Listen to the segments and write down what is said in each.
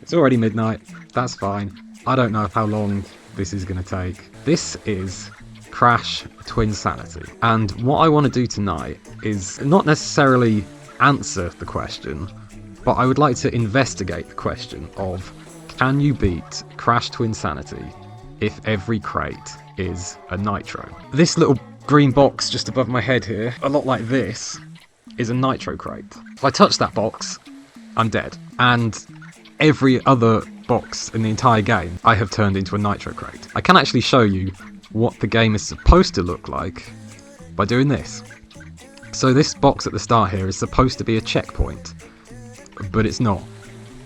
It's already midnight, that's fine. I don't know how long this is going to take. This is Crash Twinsanity. And what I want to do tonight is not necessarily answer the question, but I would like to investigate the question of, can you beat Crash Twinsanity if every crate is a nitro? This little green box just above my head here, a lot like this, is a nitro crate. If I touch that box, I'm dead. And every other box in the entire game I have turned into a nitro crate. I can actually show you what the game is supposed to look like by doing this. So this box at the start here is supposed to be a checkpoint, but it's not.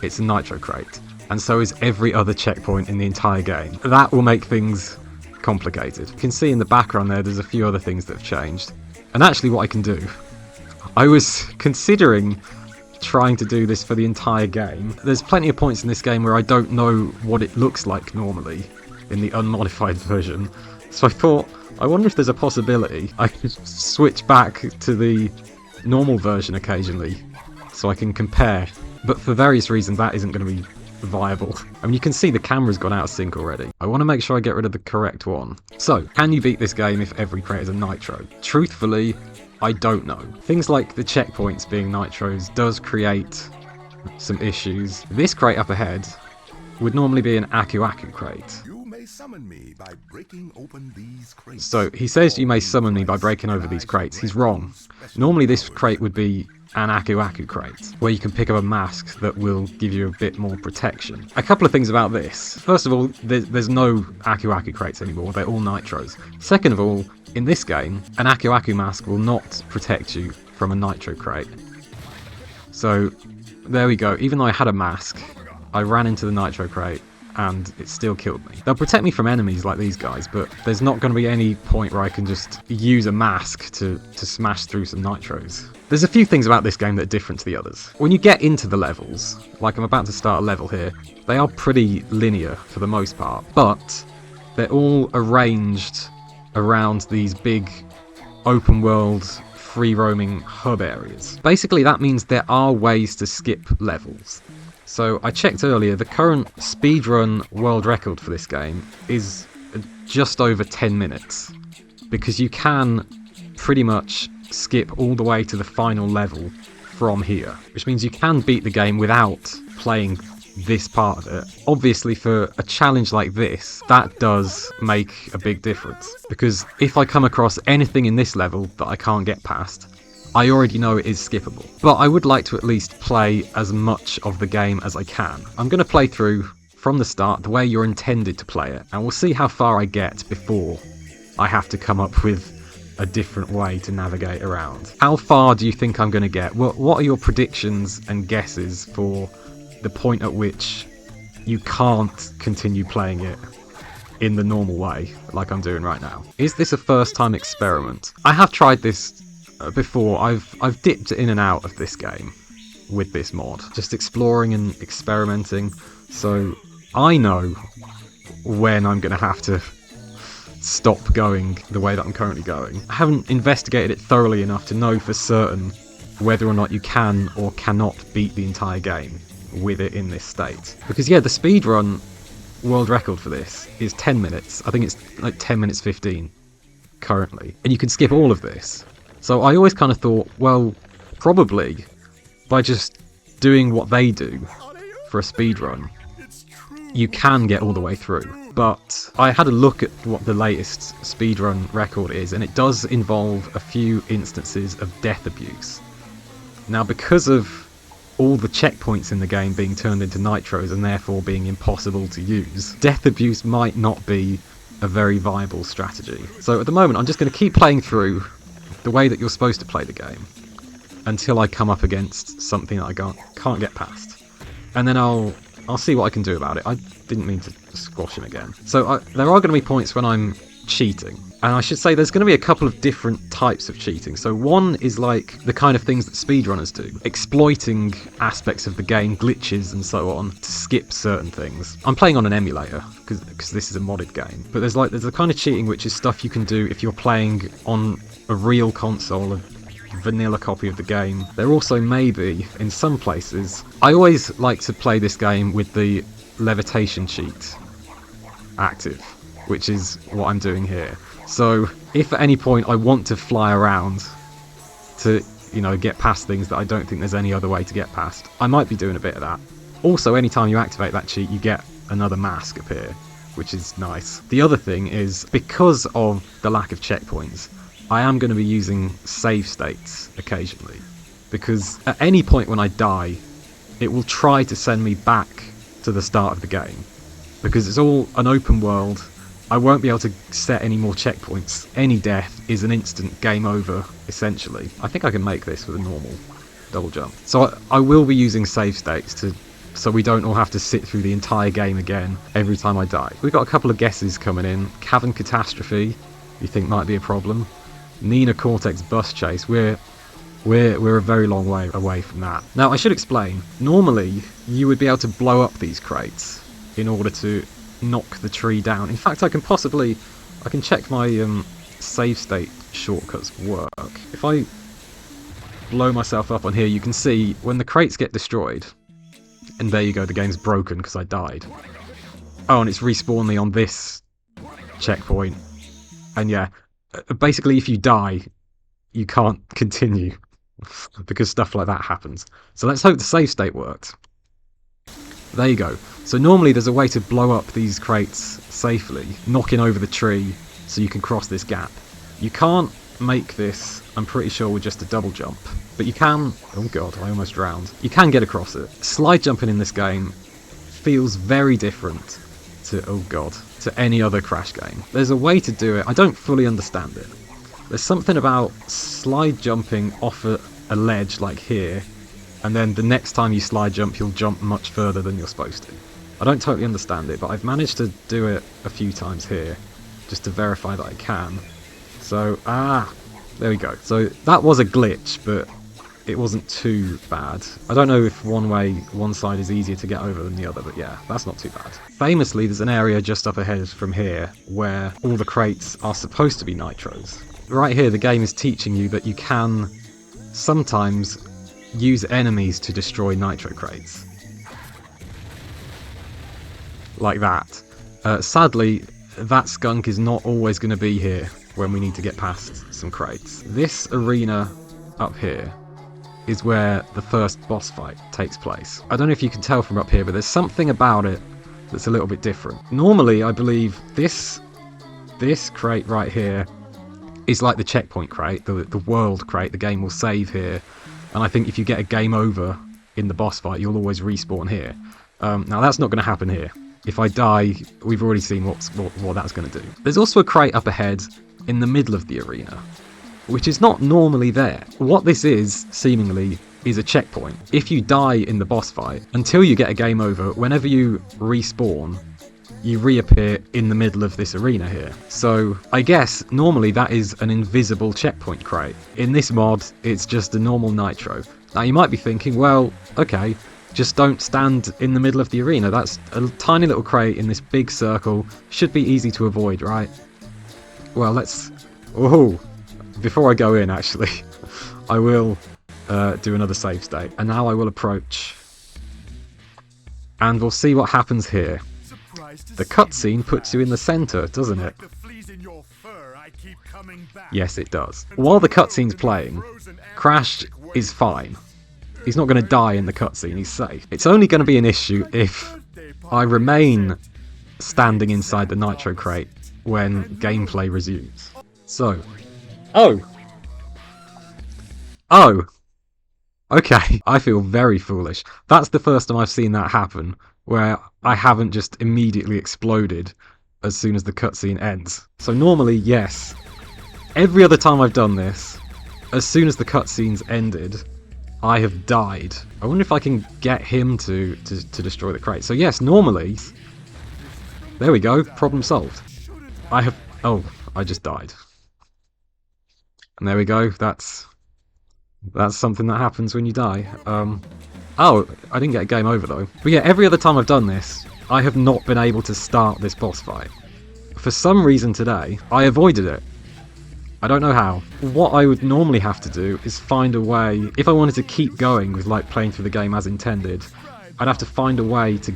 It's a nitro crate. And so is every other checkpoint in the entire game. That will make things complicated. You can see in the background there's a few other things that have changed. And actually what I can do, I was considering trying to do this for the entire game. There's plenty of points in this game where I don't know what it looks like normally in the unmodified version. So I thought, I wonder if there's a possibility I could switch back to the normal version occasionally so I can compare. But for various reasons that isn't going to be viable. I mean, you can see the camera's gone out of sync already. I want to make sure I get rid of the correct one. So, can you beat this game if every crate is a nitro? Truthfully, I don't know. Things like the checkpoints being nitros does create some issues. This crate up ahead would normally be an Aku Aku crate. You may summon me by breaking open these crates. So he says you may summon me by breaking over these crates. He's wrong. Normally this crate would be an Aku Aku crate, where you can pick up a mask that will give you a bit more protection. A couple of things about this. First of all, there's no Aku Aku crates anymore, they're all nitros. Second of all, in this game, an Aku Aku mask will not protect you from a nitro crate. So, there we go. Even though I had a mask, I ran into the nitro crate, and it still killed me. They'll protect me from enemies like these guys, but there's not going to be any point where I can just use a mask to smash through some nitros. There's a few things about this game that are different to the others. When you get into the levels, like I'm about to start a level here, they are pretty linear for the most part, but they're all arranged around these big open world free roaming hub areas. Basically that means there are ways to skip levels. So I checked earlier, the current speedrun world record for this game is just over 10 minutes, because you can pretty much skip all the way to the final level from here, which means you can beat the game without playing this part of it. Obviously for a challenge like this, that does make a big difference, because if I come across anything in this level that I can't get past, I already know it is skippable. But I would like to at least play as much of the game as I can. I'm going to play through from the start the way you're intended to play it, and we'll see how far I get before I have to come up with a different way to navigate around. How far do you think I'm going to get? What are your predictions and guesses for the point at which you can't continue playing it in the normal way, like I'm doing right now? Is this a first time experiment? I have tried this before. I've dipped in and out of this game with this mod, just exploring and experimenting, so I know when I'm going to have to stop going the way that I'm currently going. I haven't investigated it thoroughly enough to know for certain whether or not you can or cannot beat the entire game with it in this state. Because yeah, the speedrun world record for this is 10 minutes. I think it's like 10 minutes 15 currently. And you can skip all of this. So I always kind of thought, well, probably by just doing what they do for a speedrun, you can get all the way through. But I had a look at what the latest speedrun record is, and it does involve a few instances of death abuse. Now, because of all the checkpoints in the game being turned into nitros and therefore being impossible to use, death abuse might not be a very viable strategy. So at the moment I'm just going to keep playing through the way that you're supposed to play the game until I come up against something that I can't get past. And then I'll see what I can do about it. I didn't mean to squash him again. So there are going to be points when I'm cheating. And I should say there's going to be a couple of different types of cheating. So one is like the kind of things that speedrunners do, exploiting aspects of the game, glitches and so on, to skip certain things. I'm playing on an emulator, because this is a modded game. But there's the kind of cheating which is stuff you can do if you're playing on a real console vanilla copy of the game. There also may be, in some places, I always like to play this game with the levitation cheat active, which is what I'm doing here. So if at any point I want to fly around to, you know, get past things that I don't think there's any other way to get past, I might be doing a bit of that. Also, anytime you activate that cheat, you get another mask appear, which is nice. The other thing is, because of the lack of checkpoints, I am going to be using save states occasionally, because at any point when I die, it will try to send me back to the start of the game. Because it's all an open world, I won't be able to set any more checkpoints. Any death is an instant game over, essentially. I think I can make this with a normal double jump. So I will be using save states so we don't all have to sit through the entire game again every time I die. We've got a couple of guesses coming in. Cavern Catastrophe, you think might be a problem. Nina Cortex Bus Chase, we're a very long way away from that. Now I should explain, normally you would be able to blow up these crates in order to knock the tree down. In fact, I can check my save state shortcuts work. If I blow myself up on here, you can see when the crates get destroyed, and there you go, the game's broken because I died. Oh, and it's respawned me on this checkpoint. And yeah, basically if you die, you can't continue because stuff like that happens. So let's hope the save state worked. There you go. So normally there's a way to blow up these crates safely, knocking over the tree so you can cross this gap. You can't make this, I'm pretty sure, with just a double jump, but you can, oh god, I almost drowned. You can get across it. Slide jumping in this game feels very different to, oh god, to any other Crash game. There's a way to do it, I don't fully understand it. There's something about slide jumping off a ledge like here, and then the next time you slide jump, you'll jump much further than you're supposed to. I don't totally understand it, but I've managed to do it a few times here, just to verify that I can. So, there we go. So that was a glitch, but it wasn't too bad. I don't know if one side is easier to get over than the other, but yeah, that's not too bad. Famously, there's an area just up ahead from here where all the crates are supposed to be nitros. Right here, the game is teaching you that you can sometimes use enemies to destroy nitro crates. Like that. Sadly, that skunk is not always going to be here when we need to get past some crates. This arena up here is where the first boss fight takes place. I don't know if you can tell from up here, but there's something about it that's a little bit different. Normally, I believe this crate right here is like the checkpoint crate, the world crate. The game will save here, and I think if you get a game over in the boss fight, you'll always respawn here. Now that's not going to happen here. If I die, we've already seen what that's going to do. There's also a crate up ahead in the middle of the arena, which is not normally there. What this is, seemingly, is a checkpoint. If you die in the boss fight, until you get a game over, whenever you respawn, you reappear in the middle of this arena here. So I guess normally that is an invisible checkpoint crate. In this mod, it's just a normal nitro. Now you might be thinking, well, okay, just don't stand in the middle of the arena. That's a tiny little crate in this big circle. Should be easy to avoid, right? Well, let's... Oh, before I go in, actually, I will do another save state. And now I will approach. And we'll see what happens here. The cutscene puts you in the centre, doesn't it? Yes, it does. While the cutscene's playing, Crash is fine. He's not going to die in the cutscene, he's safe. It's only going to be an issue if I remain standing inside the nitro crate when gameplay resumes. So... Oh! Okay, I feel very foolish. That's the first time I've seen that happen, where I haven't just immediately exploded as soon as the cutscene ends. So normally, yes. Every other time I've done this, as soon as the cutscene's ended, I have died. I wonder if I can get him to destroy the crate. So yes, normally... There we go, problem solved. Oh, I just died. And there we go, that's something that happens when you die. Oh, I didn't get a game over though. But yeah, every other time I've done this, I have not been able to start this boss fight. For some reason today, I avoided it. I don't know how. What I would normally have to do is find a way, if I wanted to keep going with like playing through the game as intended, I'd have to find a way to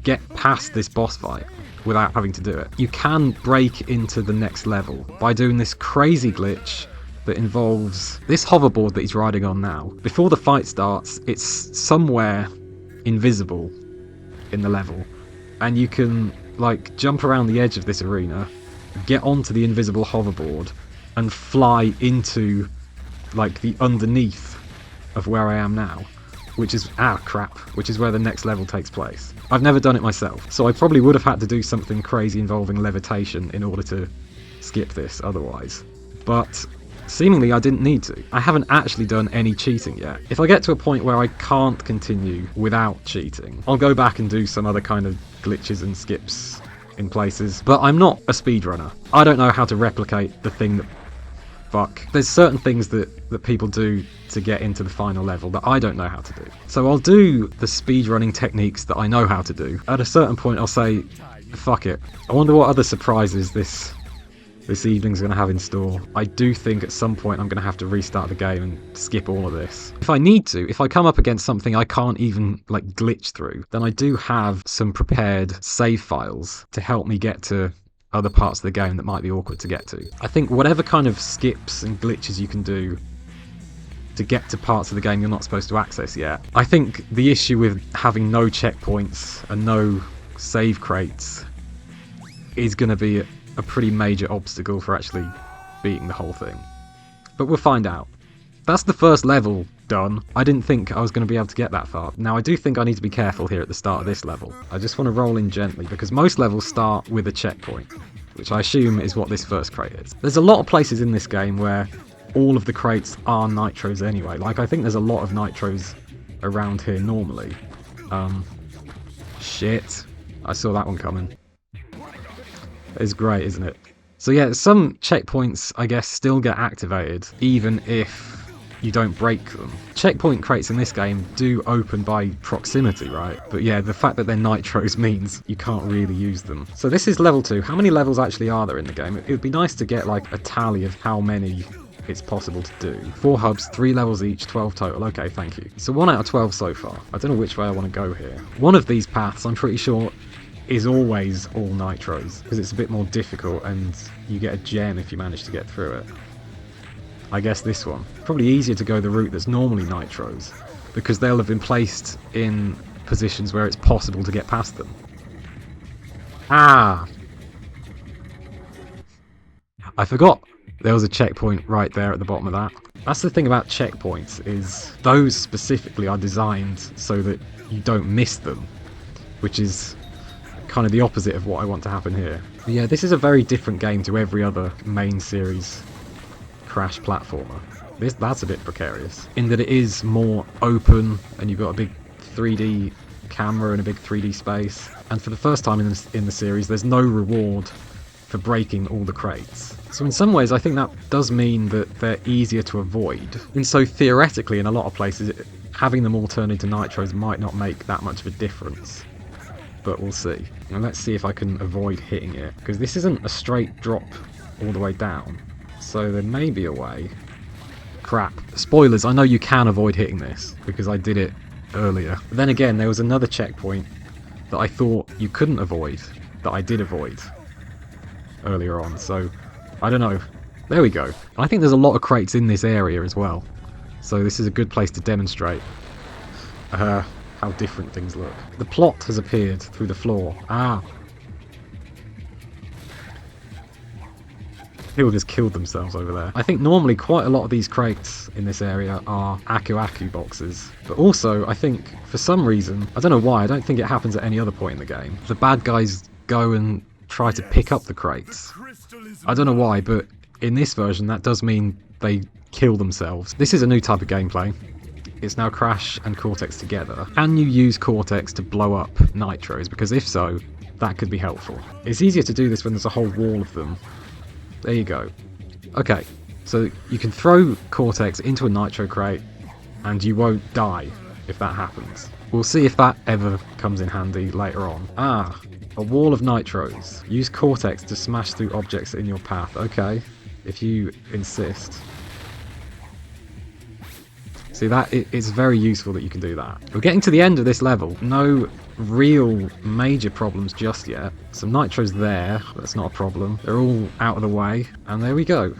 get past this boss fight without having to do it. You can break into the next level by doing this crazy glitch that involves this hoverboard that he's riding on now. Before the fight starts, it's somewhere invisible in the level, and you can like jump around the edge of this arena, get onto the invisible hoverboard, and fly into like the underneath of where I am now, which is which is where the next level takes place. I've never done it myself, so I probably would have had to do something crazy involving levitation in order to skip this otherwise. But seemingly I didn't need to. I haven't actually done any cheating yet. If I get to a point where I can't continue without cheating, I'll go back and do some other kind of glitches and skips in places, but I'm not a speedrunner. I don't know how to replicate the thing that there's certain things that people do to get into the final level that I don't know how to do. So I'll do the speedrunning techniques that I know how to do. At a certain point I'll say, fuck it. I wonder what other surprises this evening's going to have in store. I do think at some point I'm going to have to restart the game and skip all of this. If I need to, if I come up against something I can't even like glitch through, then I do have some prepared save files to help me get to other parts of the game that might be awkward to get to. I think whatever kind of skips and glitches you can do to get to parts of the game you're not supposed to access yet. I think the issue with having no checkpoints and no save crates is going to be a pretty major obstacle for actually beating the whole thing. But we'll find out. That's the first level done. I didn't think I was going to be able to get that far. Now I do think I need to be careful here at the start of this level. I just want to roll in gently because most levels start with a checkpoint, which I assume is what this first crate is. There's a lot of places in this game where all of the crates are nitros anyway. Like I think there's a lot of nitros around here normally. Shit. I saw that one coming. It's great, isn't it? So yeah, some checkpoints I guess still get activated even if you don't break them. Checkpoint crates in this game do open by proximity, right? But yeah, the fact that they're nitros means you can't really use them. So this is level 2. How many levels actually are there in the game? It would be nice to get like a tally of how many it's possible to do. 4 hubs, 3 levels each, 12 total. Okay, thank you. So 1 out of 12 so far. I don't know which way I want to go here. One of these paths, I'm pretty sure, is always all nitros, because it's a bit more difficult and you get a gem if you manage to get through it. I guess this one. Probably easier to go the route that's normally nitros, because they'll have been placed in positions where it's possible to get past them. Ah! I forgot there was a checkpoint right there at the bottom of that. That's the thing about checkpoints, is those specifically are designed so that you don't miss them, which is kind of the opposite of what I want to happen here. But yeah, this is a very different game to every other main series Crash platformer. That's a bit precarious, in that it is more open and you've got a big 3D camera and a big 3D space, and for the first time in the series there's no reward for breaking all the crates. So in some ways I think that does mean that they're easier to avoid, and so theoretically in a lot of places having them all turn into nitros might not make that much of a difference. But we'll see. And let's see if I can avoid hitting it, because this isn't a straight drop all the way down. So there may be a way. Crap. Spoilers, I know you can avoid hitting this, because I did it earlier. But then again, there was another checkpoint that I thought you couldn't avoid, that I did avoid earlier on, so I don't know. There we go. I think there's a lot of crates in this area as well, so this is a good place to demonstrate how different things look. The plot has appeared through the floor. Ah! People just killed themselves over there. I think normally quite a lot of these crates in this area are Aku Aku boxes. But also, I think, for some reason, I don't know why, I don't think it happens at any other point in the game, the bad guys go and try to pick up the crates. I don't know why, but in this version that does mean they kill themselves. This is a new type of gameplay. It's now Crash and Cortex together. Can you use Cortex to blow up nitros? Because if so, that could be helpful. It's easier to do this when there's a whole wall of them. There you go. Okay, so you can throw Cortex into a nitro crate and you won't die if that happens. We'll see if that ever comes in handy later on. Ah, a wall of nitros. Use Cortex to smash through objects in your path. Okay. if you insist. See, that it's very useful that you can do that. We're getting to the end of this level. No real major problems just yet. Some nitros there, that's not a problem. They're all out of the way, and there we go.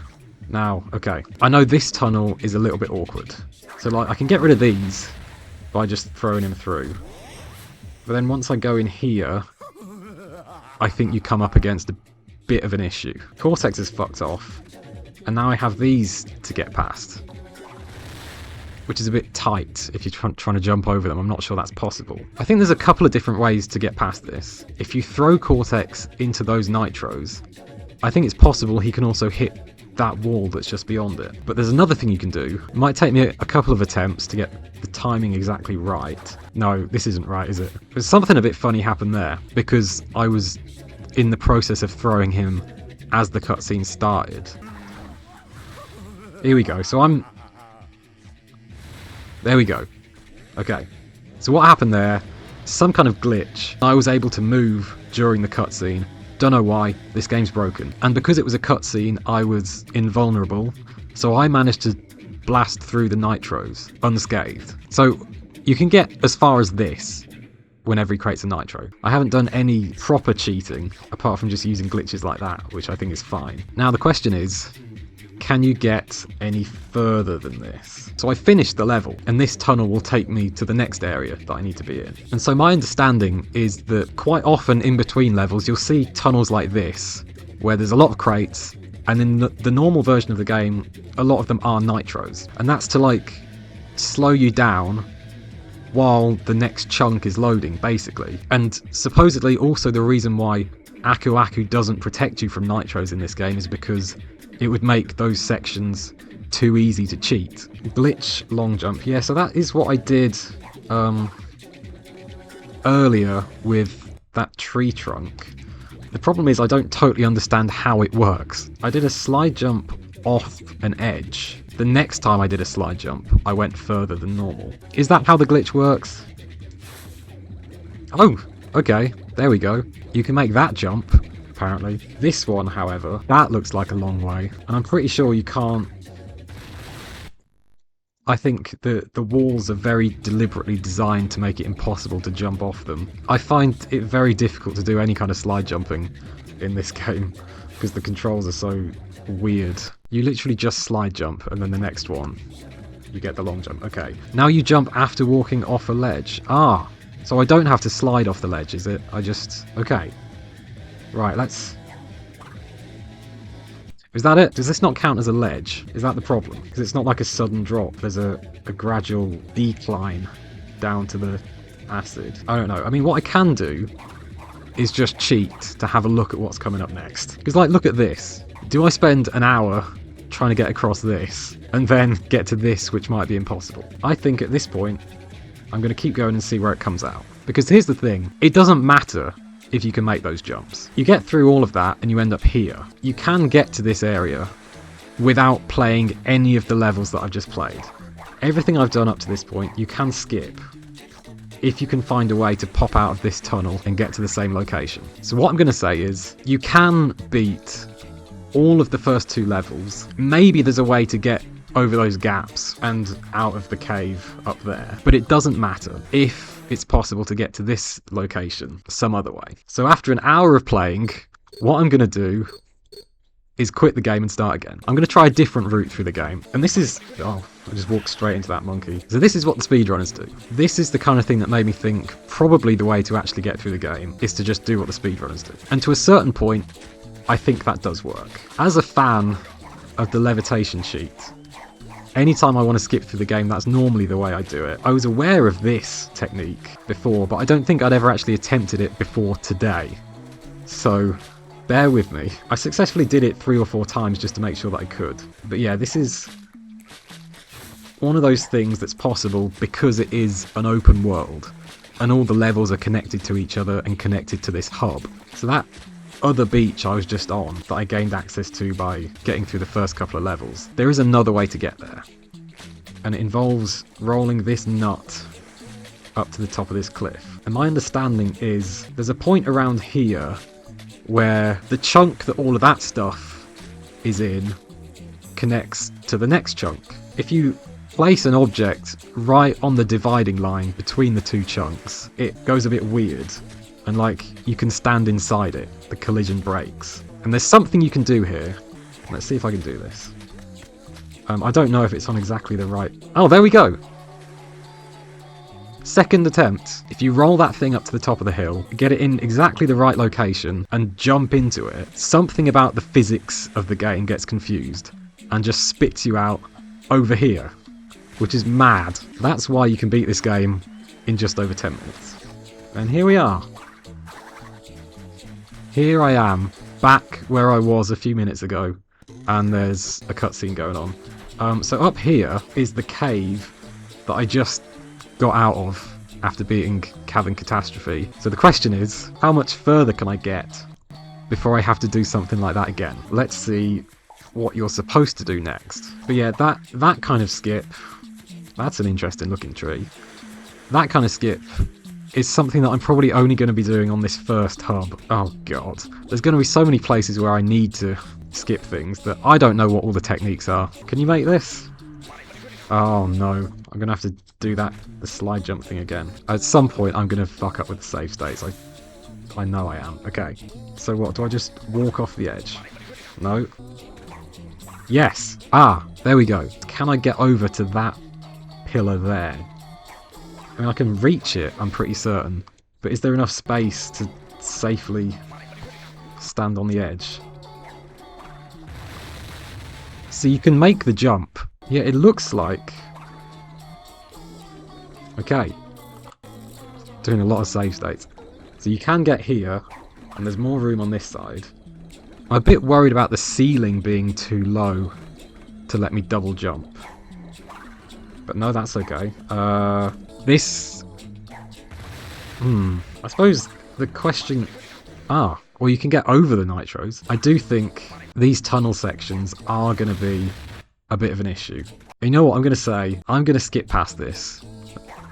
Now, okay, I know this tunnel is a little bit awkward. So like, I can get rid of these by just throwing him through. But then once I go in here, I think you come up against a bit of an issue. Cortex is fucked off, and now I have these to get past, which is a bit tight if you're trying to jump over them. I'm not sure that's possible. I think there's a couple of different ways to get past this. If you throw Cortex into those nitros, I think it's possible he can also hit that wall that's just beyond it. But there's another thing you can do. It might take me a couple of attempts to get the timing exactly right. No, this isn't right, is it? There's something a bit funny happened there, because I was in the process of throwing him as the cutscene started. Here we go. So there we go. Okay. So what happened there, some kind of glitch. I was able to move during the cutscene. Don't know why, this game's broken. And because it was a cutscene, I was invulnerable, so I managed to blast through the nitros unscathed. So you can get as far as this whenever he creates a nitro. I haven't done any proper cheating, apart from just using glitches like that, which I think is fine. Now the question is, can you get any further than this? So I finished the level, and this tunnel will take me to the next area that I need to be in. And so my understanding is that quite often in between levels, you'll see tunnels like this, where there's a lot of crates, and in the normal version of the game, a lot of them are nitros. And that's to like slow you down while the next chunk is loading, basically. And supposedly also the reason why Aku Aku doesn't protect you from nitros in this game is because it would make those sections too easy to cheat. Glitch long jump. Yeah, so that is what I did earlier with that tree trunk. The problem is I don't totally understand how it works. I did a slide jump off an edge. The next time I did a slide jump, I went further than normal. Is that how the glitch works? Oh, okay, there we go. You can make that jump, apparently. This one, however, that looks like a long way, and I'm pretty sure you can't. I think the walls are very deliberately designed to make it impossible to jump off them. I find it very difficult to do any kind of slide jumping in this game, because the controls are so weird. You literally just slide jump, and then the next one, you get the long jump. Okay, now you jump after walking off a ledge. Ah, so I don't have to slide off the ledge, is it? I just... okay. Right, let's... Is that it? Does this not count as a ledge? Is that the problem? Because it's not like a sudden drop. There's a gradual decline down to the acid. I don't know. I mean, what I can do is just cheat to have a look at what's coming up next. Because, like, look at this. Do I spend an hour trying to get across this and then get to this, which might be impossible? I think at this point, I'm going to keep going and see where it comes out. Because here's the thing. It doesn't matter if you can make those jumps. You get through all of that and you end up here. You can get to this area without playing any of the levels that I've just played. Everything I've done up to this point, you can skip if you can find a way to pop out of this tunnel and get to the same location. So what I'm going to say is, you can beat all of the first two levels. Maybe there's a way to get over those gaps and out of the cave up there, but it doesn't matter if it's possible to get to this location some other way. So after an hour of playing, what I'm going to do is quit the game and start again. I'm going to try a different route through the game. And this is... oh, I just walked straight into that monkey. So this is what the speedrunners do. This is the kind of thing that made me think probably the way to actually get through the game is to just do what the speedrunners do. And to a certain point, I think that does work. As a fan of the levitation sheet, anytime I want to skip through the game, that's normally the way I do it. I was aware of this technique before, but I don't think I'd ever actually attempted it before today. So, bear with me. I successfully did it 3 or 4 times just to make sure that I could. But yeah, this is one of those things that's possible because it is an open world, and all the levels are connected to each other and connected to this hub. So that other beach I was just on, that I gained access to by getting through the first couple of levels, there is another way to get there. And it involves rolling this nut up to the top of this cliff. And my understanding is there's a point around here where the chunk that all of that stuff is in connects to the next chunk. If you place an object right on the dividing line between the two chunks, it goes a bit weird, and like you can stand inside it. The collision breaks. And there's something you can do here. Let's see if I can do this. I don't know if it's on exactly the right... Oh, there we go! Second attempt. If you roll that thing up to the top of the hill, get it in exactly the right location, and jump into it, something about the physics of the game gets confused, and just spits you out over here, which is mad. That's why you can beat this game in just over 10 minutes. And here we are. Here I am, back where I was a few minutes ago, and there's a cutscene going on. So up here is the cave that I just got out of after beating Cavern Catastrophe. So the question is, how much further can I get before I have to do something like that again? Let's see what you're supposed to do next. But yeah, that kind of skip, that's an interesting looking tree. That kind of skip is something that I'm probably only going to be doing on this first hub. Oh god. There's going to be so many places where I need to skip things that I don't know what all the techniques are. Can you make this? Oh no, I'm going to have to do the slide jump thing again. At some point I'm going to fuck up with the save states. I know I am. Okay, so what, do I just walk off the edge? No. Yes! Ah, there we go. Can I get over to that pillar there? I mean, I can reach it, I'm pretty certain. But is there enough space to safely stand on the edge? So you can make the jump. Yeah, it looks like... Okay. Doing a lot of save states. So you can get here, and there's more room on this side. I'm a bit worried about the ceiling being too low to let me double jump. But no, that's okay. This... I suppose the question... well, you can get over the nitros. I do think these tunnel sections are going to be a bit of an issue. You know what I'm going to say? I'm going to skip past this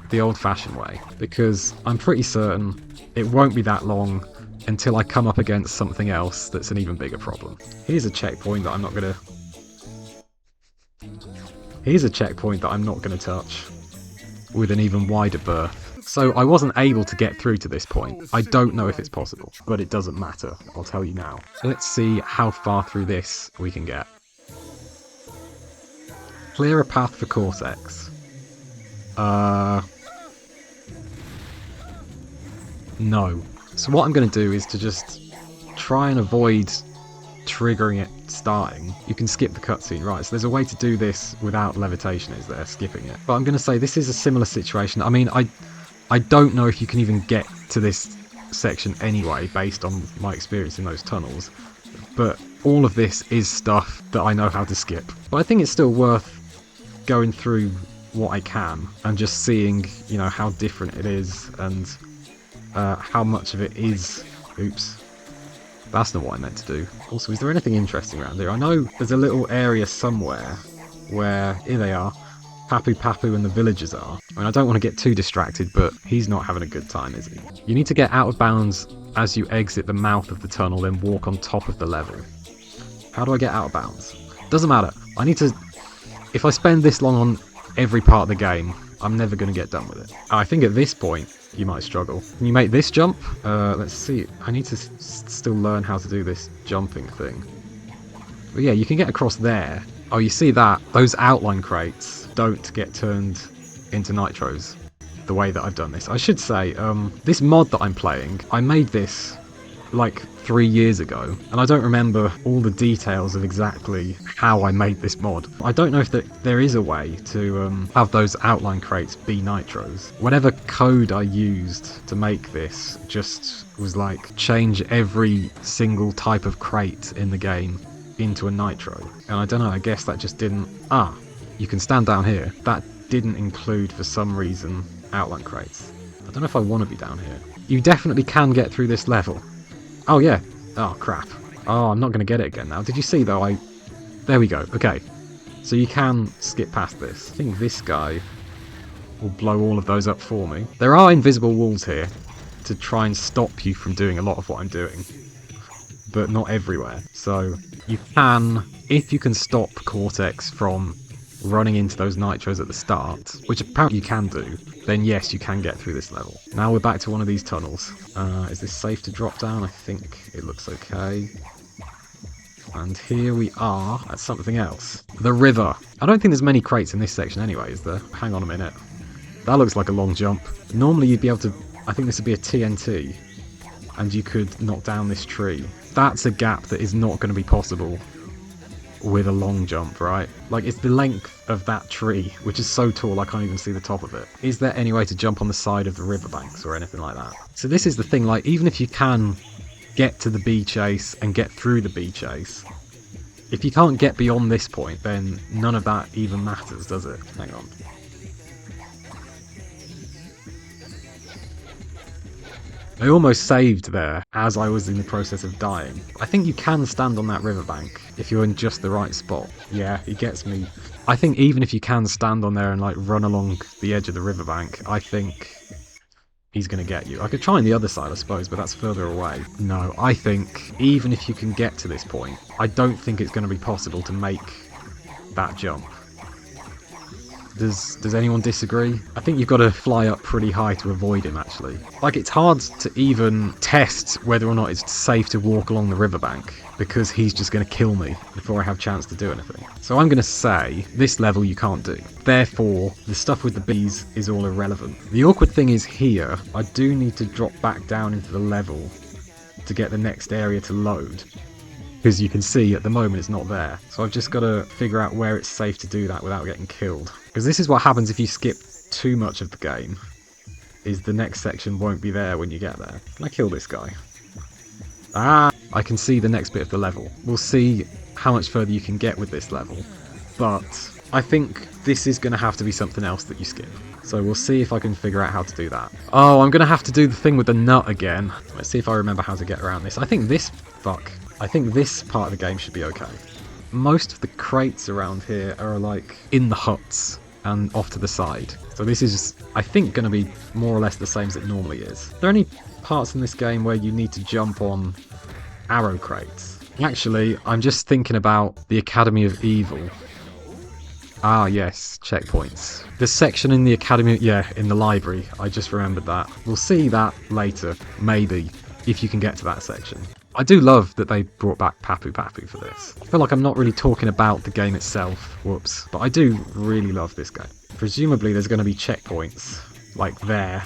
the old-fashioned way, because I'm pretty certain it won't be that long until I come up against something else that's an even bigger problem. Here's a checkpoint that I'm not going to touch, with an even wider berth. So I wasn't able to get through to this point. I don't know if it's possible, but it doesn't matter. I'll tell you now. Let's see how far through this we can get. Clear a path for Cortex. No. So what I'm going to do is to just try and avoid triggering it starting. You can skip the cutscene, right? So there's a way to do this without levitation, is there? Skipping it. But I'm going to say this is a similar situation. I mean, I don't know if you can even get to this section anyway, based on my experience in those tunnels. But all of this is stuff that I know how to skip. But I think it's still worth going through what I can and just seeing, you know, how different it is and how much of it is... Oops. That's not what I meant to do. Also, is there anything interesting around here? I know there's a little area somewhere where... Here they are. Papu Papu and the villagers are. I mean, I don't want to get too distracted, but he's not having a good time, is he? You need to get out of bounds as you exit the mouth of the tunnel, then walk on top of the level. How do I get out of bounds? Doesn't matter. I need to... If I spend this long on every part of the game, I'm never going to get done with it. I think at this point, you might struggle. Can you make this jump? Let's see. I need to still learn how to do this jumping thing. But yeah, you can get across there. Oh, you see that? Those outline crates don't get turned into nitros the way that I've done this. I should say, this mod that I'm playing, I made this like 3 years ago, and I don't remember all the details of exactly how I made this mod. I don't know if there is a way to have those outline crates be nitros. Whatever code I used to make this just was like change every single type of crate in the game into a nitro. And I don't know, I guess that just didn't... you can stand down here. That didn't include, for some reason, outline crates. I don't know if I want to be down here. You definitely can get through this level. Oh yeah. Oh crap. Oh, I'm not going to get it again now. Did you see though? There we go. Okay. So you can skip past this. I think this guy will blow all of those up for me. There are invisible walls here to try and stop you from doing a lot of what I'm doing. but not everywhere. So you can, if you can stop Cortex from running into those nitros at the start, which apparently you can do, then yes, you can get through this level. Now we're back to one of these tunnels. Is this safe to drop down? I think it looks okay. And here we are at something else. The river. I don't think there's many crates in this section anyway, is there? Hang on a minute. That looks like a long jump. Normally you'd be able to... I think this would be a TNT. And you could knock down this tree. That's a gap that is not going to be possible with a long jump, right? Like, it's the length of that tree, which is so tall I can't even see the top of it. Is there any way to jump on the side of the riverbanks or anything like that? So this is the thing, like, even if you can get to the bee chase and get through the bee chase, if you can't get beyond this point, then none of that even matters, does it? Hang on. I almost saved there as I was in the process of dying. I think you can stand on that riverbank if you're in just the right spot. Yeah, he gets me. I think even if you can stand on there and like run along the edge of the riverbank, I think he's going to get you. I could try on the other side, I suppose, but that's further away. No, I think even if you can get to this point, I don't think it's going to be possible to make that jump. Does anyone disagree? I think you've got to fly up pretty high to avoid him, actually. Like, it's hard to even test whether or not it's safe to walk along the riverbank, because he's just going to kill me before I have a chance to do anything. So I'm going to say, this level you can't do. Therefore, the stuff with the bees is all irrelevant. The awkward thing is here, I do need to drop back down into the level to get the next area to load. Because you can see at the moment it's not there. So I've just got to figure out where it's safe to do that without getting killed. Because this is what happens if you skip too much of the game, is the next section won't be there when you get there. Can I kill this guy? Ah! I can see the next bit of the level. We'll see how much further you can get with this level. But I think this is going to have to be something else that you skip. So we'll see if I can figure out how to do that. Oh, I'm going to have to do the thing with the nut again. Let's see if I remember how to get around this. I think this part of the game should be okay. Most of the crates around here are like in the huts and off to the side. So this is, I think, going to be more or less the same as it normally is. Are there any parts in this game where you need to jump on arrow crates? Actually, I'm just thinking about the Academy of Evil. Ah, yes, checkpoints. The section in the Academy, yeah, in the library. I just remembered that. We'll see that later, maybe, if you can get to that section. I do love that they brought back Papu Papu for this. I feel like I'm not really talking about the game itself, whoops, but I do really love this game. Presumably there's going to be checkpoints, like there,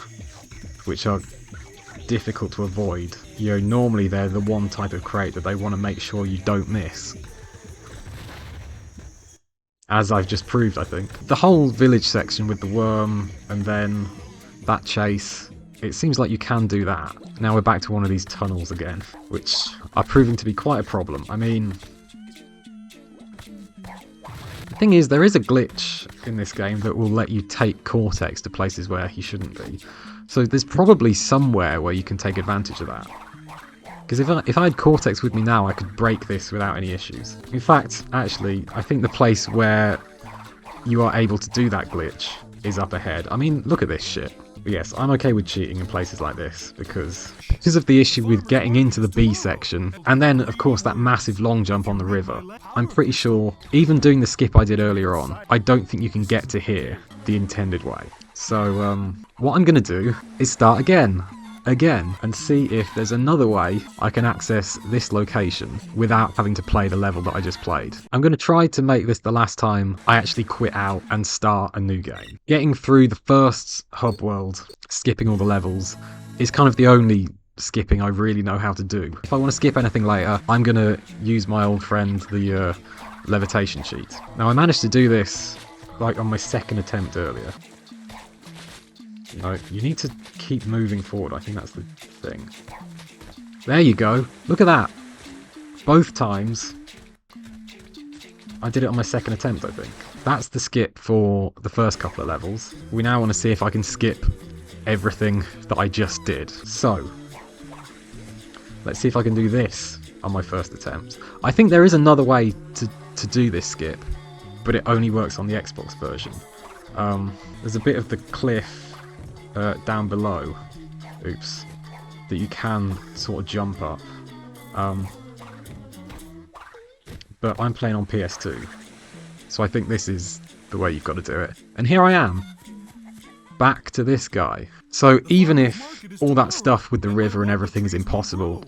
which are difficult to avoid. You know, normally they're the one type of crate that they want to make sure you don't miss. As I've just proved, I think. The whole village section with the worm, and then that chase, it seems like you can do that. Now we're back to one of these tunnels again, which are proving to be quite a problem. I mean, the thing is, there is a glitch in this game that will let you take Cortex to places where he shouldn't be. So there's probably somewhere where you can take advantage of that. Because if I had Cortex with me now, I could break this without any issues. In fact, actually, I think the place where you are able to do that glitch is up ahead. I mean, look at this shit. But yes, I'm okay with cheating in places like this, because of the issue with getting into the B section, and then, of course, that massive long jump on the river. I'm pretty sure, even doing the skip I did earlier on, I don't think you can get to here the intended way. So, what I'm going to do is start again, and see if there's another way I can access this location without having to play the level that I just played. I'm going to try to make this the last time I actually quit out and start a new game. Getting through the first hub world, skipping all the levels, is kind of the only skipping I really know how to do. If I want to skip anything later, I'm going to use my old friend, the levitation sheet. Now, I managed to do this like on my second attempt earlier. No, you need to keep moving forward. I think that's the thing. There you go. Look at that. Both times. I did it on my second attempt, I think. That's the skip for the first couple of levels. We now want to see if I can skip everything that I just did. So, let's see if I can do this on my first attempt. I think there is another way to do this skip, but it only works on the Xbox version. There's a bit of the cliff down below, oops, that you can sort of jump up. but I'm playing on PS2, so I think this is the way you've got to do it. And here I am, back to this guy. So even if all that stuff with the river and everything is impossible,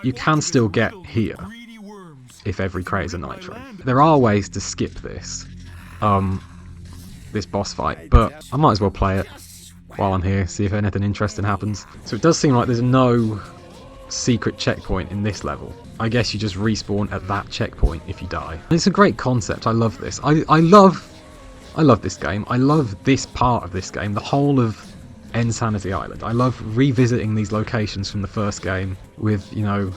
you can still get here if every crate is a nitro. There are ways to skip this boss fight, but I might as well play it while I'm here, see if anything interesting happens. So it does seem like there's no secret checkpoint in this level. I guess you just respawn at that checkpoint if you die. And it's a great concept. I love this. I love this game. I love this part of this game, the whole of Twinsanity Island. I love revisiting these locations from the first game with, you know,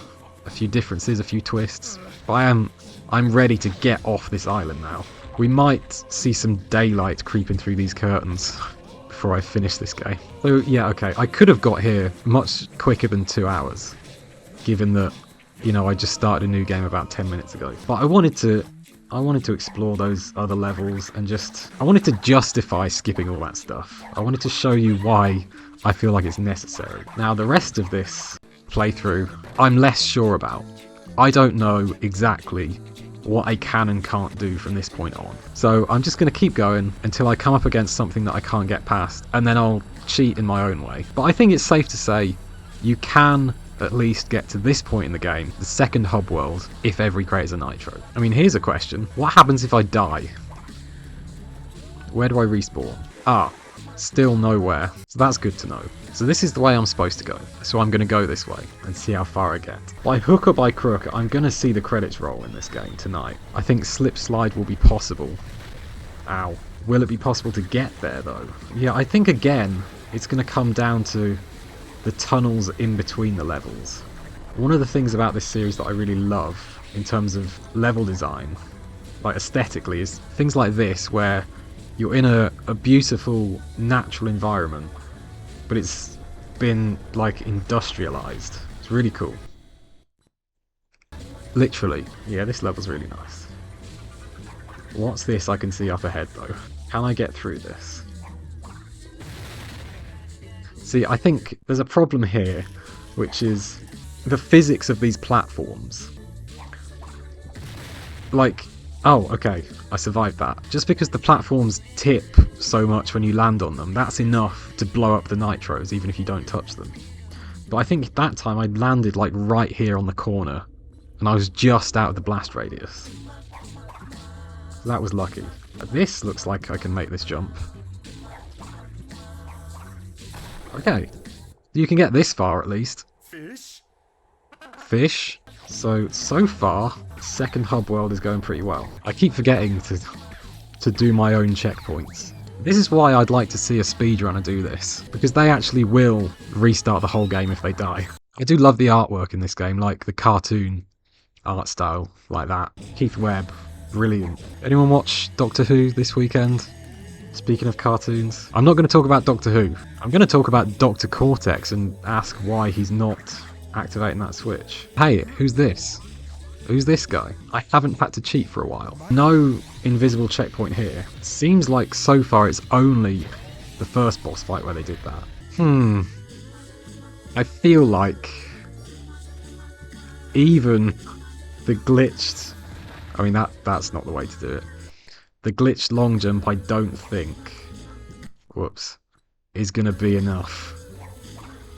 a few differences, a few twists. But I'm ready to get off this island now. We might see some daylight creeping through these curtains before I finish this game. So yeah, okay, I could have got here much quicker than 2 hours, given that, you know, I just started a new game about 10 minutes ago. But I wanted to explore those other levels and I wanted to justify skipping all that stuff. I wanted to show you why I feel like it's necessary. Now the rest of this playthrough, I'm less sure about. I don't know exactly what I can and can't do from this point on. So I'm just going to keep going until I come up against something that I can't get past, and then I'll cheat in my own way. But I think it's safe to say you can at least get to this point in the game, the second hub world, if every crate is a nitro. I mean, here's a question. What happens if I die? Where do I respawn? Ah, still nowhere. So that's good to know. So this is the way I'm supposed to go. So I'm going to go this way and see how far I get. By hook or by crook, I'm going to see the credits roll in this game tonight. I think slip slide will be possible. Ow. Will it be possible to get there though? Yeah, I think again, it's going to come down to the tunnels in between the levels. One of the things about this series that I really love in terms of level design, like aesthetically, is things like this where you're in a beautiful natural environment, but it's been like industrialized. It's really cool. Literally, yeah, this level's really nice. What's this I can see up ahead though? Can I get through this? See, I think there's a problem here, which is the physics of these platforms. Like, oh, okay, I survived that. Just because the platforms tip so much when you land on them, that's enough to blow up the nitros, even if you don't touch them. But I think that time I landed like right here on the corner, and I was just out of the blast radius. So that was lucky. This looks like I can make this jump. Okay, you can get this far at least. Fish? So far, second hub world is going pretty well. I keep forgetting to do my own checkpoints. This is why I'd like to see a speedrunner do this, because they actually will restart the whole game if they die. I do love the artwork in this game, like the cartoon art style, like that. Keith Webb, brilliant. Anyone watch Doctor Who this weekend? Speaking of cartoons, I'm not going to talk about Doctor Who. I'm going to talk about Dr. Cortex and ask why he's not activating that switch. Hey, who's this? Who's this guy? I haven't had to cheat for a while. No invisible checkpoint here. Seems like so far it's only the first boss fight where they did that. I feel like even the glitched... I mean, that's not the way to do it. The glitched long jump, I don't think, is going to be enough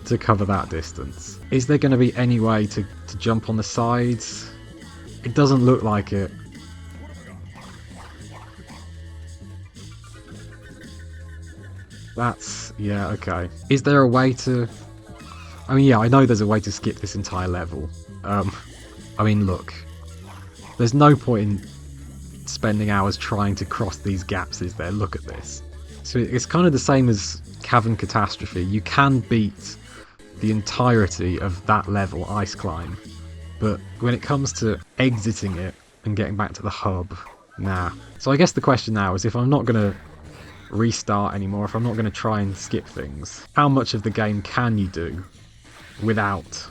to cover that distance. Is there going to be any way to jump on the sides? It doesn't look like it. Yeah, okay. Is there a way to... I mean, yeah, I know there's a way to skip this entire level. I mean, look. There's no point in spending hours trying to cross these gaps, is there? Look at this. So it's kind of the same as Cavern Catastrophe. You can beat the entirety of that level, Ice Climb, but when it comes to exiting it and getting back to the hub, nah. So I guess the question now is, if I'm not going to restart anymore, if I'm not going to try and skip things, how much of the game can you do without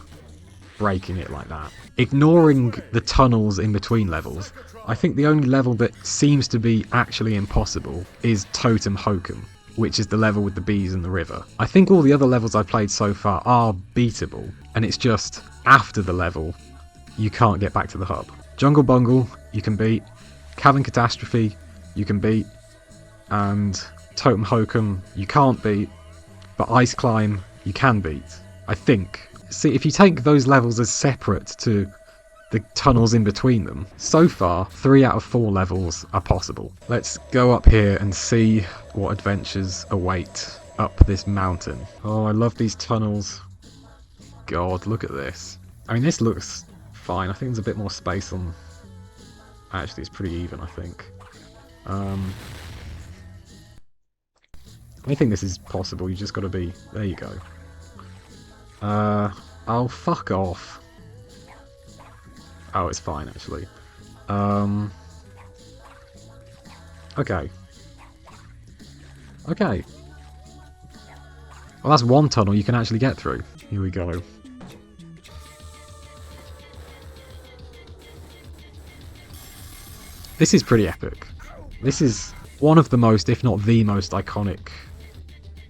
breaking it like that? Ignoring the tunnels in between levels, I think the only level that seems to be actually impossible is Totem Hokum, which is the level with the bees and the river. I think all the other levels I've played so far are beatable, and it's just after the level you can't get back to the hub. Jungle Bungle, you can beat. Cavern Catastrophe, you can beat. And Totem Hokum, you can't beat. But Ice Climb, you can beat. I think. See, if you take those levels as separate to the tunnels in between them, so far, 3 out of 4 levels are possible. Let's go up here and see what adventures await up this mountain. Oh, I love these tunnels. God, look at this. I mean, this looks fine. I think there's a bit more space on... Actually, it's pretty even, I think. I think this is possible. You just got to be... There you go. Oh, fuck off. Oh, it's fine, actually. Okay. Okay. Well, that's one tunnel you can actually get through. Here we go. This is pretty epic. This is one of the most, if not the most iconic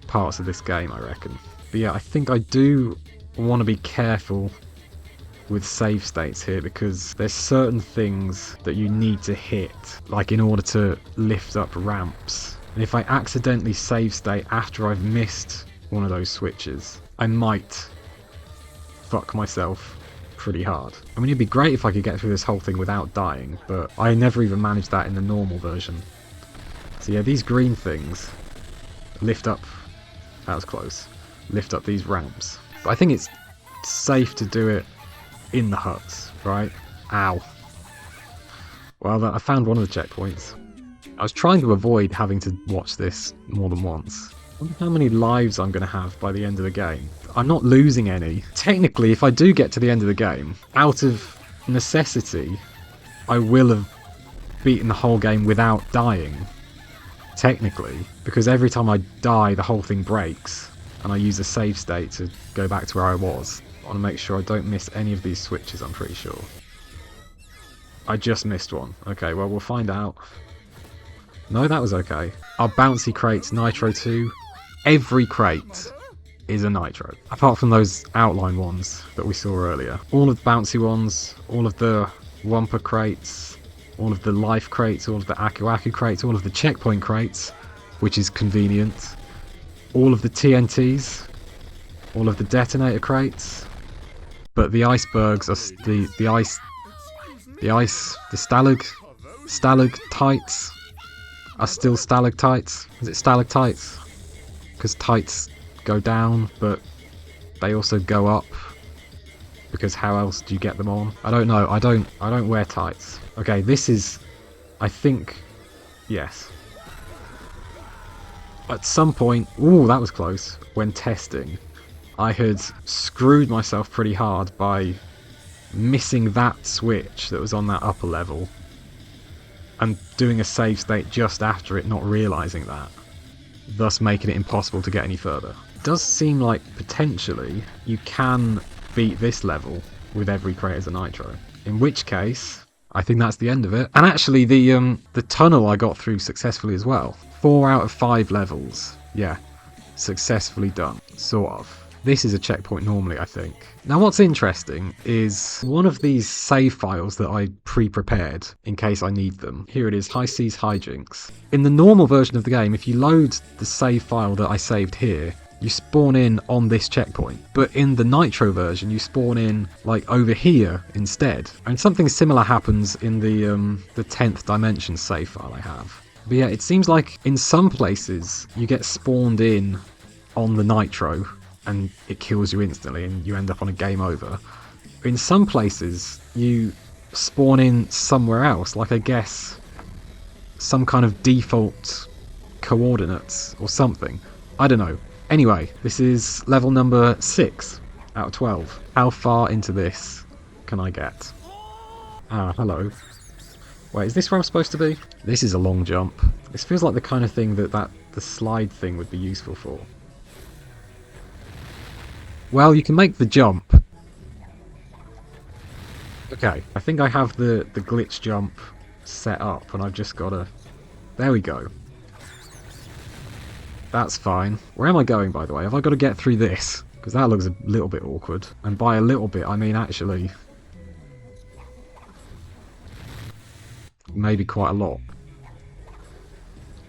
parts of this game, I reckon. But yeah, I think I do want to be careful with save states here, because there's certain things that you need to hit, like in order to lift up ramps. And if I accidentally save state after I've missed one of those switches, I might fuck myself pretty hard. I mean, it'd be great if I could get through this whole thing without dying, but I never even managed that in the normal version. So yeah, these green things lift up... That was close. Lift up these ramps. But I think it's safe to do it in the huts, right? Ow. Well, I found one of the checkpoints. I was trying to avoid having to watch this more than once. I wonder how many lives I'm going to have by the end of the game. I'm not losing any. Technically, if I do get to the end of the game, out of necessity, I will have beaten the whole game without dying. Technically. Because every time I die, the whole thing breaks. And I use a save state to go back to where I was. I want to make sure I don't miss any of these switches, I'm pretty sure. I just missed one. Okay, well, we'll find out. No, that was okay. Our bouncy crates, Nitro 2. Every crate is a Nitro. Apart from those outline ones that we saw earlier. All of the bouncy ones, all of the Wumpa crates, all of the life crates, all of the Aku Aku crates, all of the checkpoint crates, which is convenient. All of the TNTs, all of the detonator crates. But the icebergs are the stalactites are still stalactites. Is it stalactites? Because tights go down, but they also go up. Because how else do you get them on? I don't know. I don't wear tights. Okay, this is, I think, yes. At some point, ooh, that was close. When testing, I had screwed myself pretty hard by missing that switch that was on that upper level and doing a save state just after it, not realising that, thus making it impossible to get any further. It does seem like potentially you can beat this level with every crate as a Nitro, in which case I think that's the end of it. And actually the tunnel I got through successfully as well. 4 out of 5 levels, yeah, successfully done, sort of. This is a checkpoint normally, I think. Now what's interesting is one of these save files that I pre-prepared in case I need them. Here it is, High Seas Hijinks. In the normal version of the game, if you load the save file that I saved here, you spawn in on this checkpoint. But in the Nitro version, you spawn in like over here instead. And something similar happens in the 10th dimension save file I have. But yeah, it seems like in some places you get spawned in on the Nitro and it kills you instantly and you end up on a game over. In some places you spawn in somewhere else, like I guess some kind of default coordinates or something. I don't know. Anyway, this is level number 6 out of 12. How far into this can I get? Ah, hello. Wait, is this where I'm supposed to be? This is a long jump. This feels like the kind of thing that the slide thing would be useful for. Well, you can make the jump. Okay, I think I have the glitch jump set up and I've just got to... There we go. That's fine. Where am I going, by the way? Have I got to get through this? Because that looks a little bit awkward. And by a little bit, I mean actually... maybe quite a lot.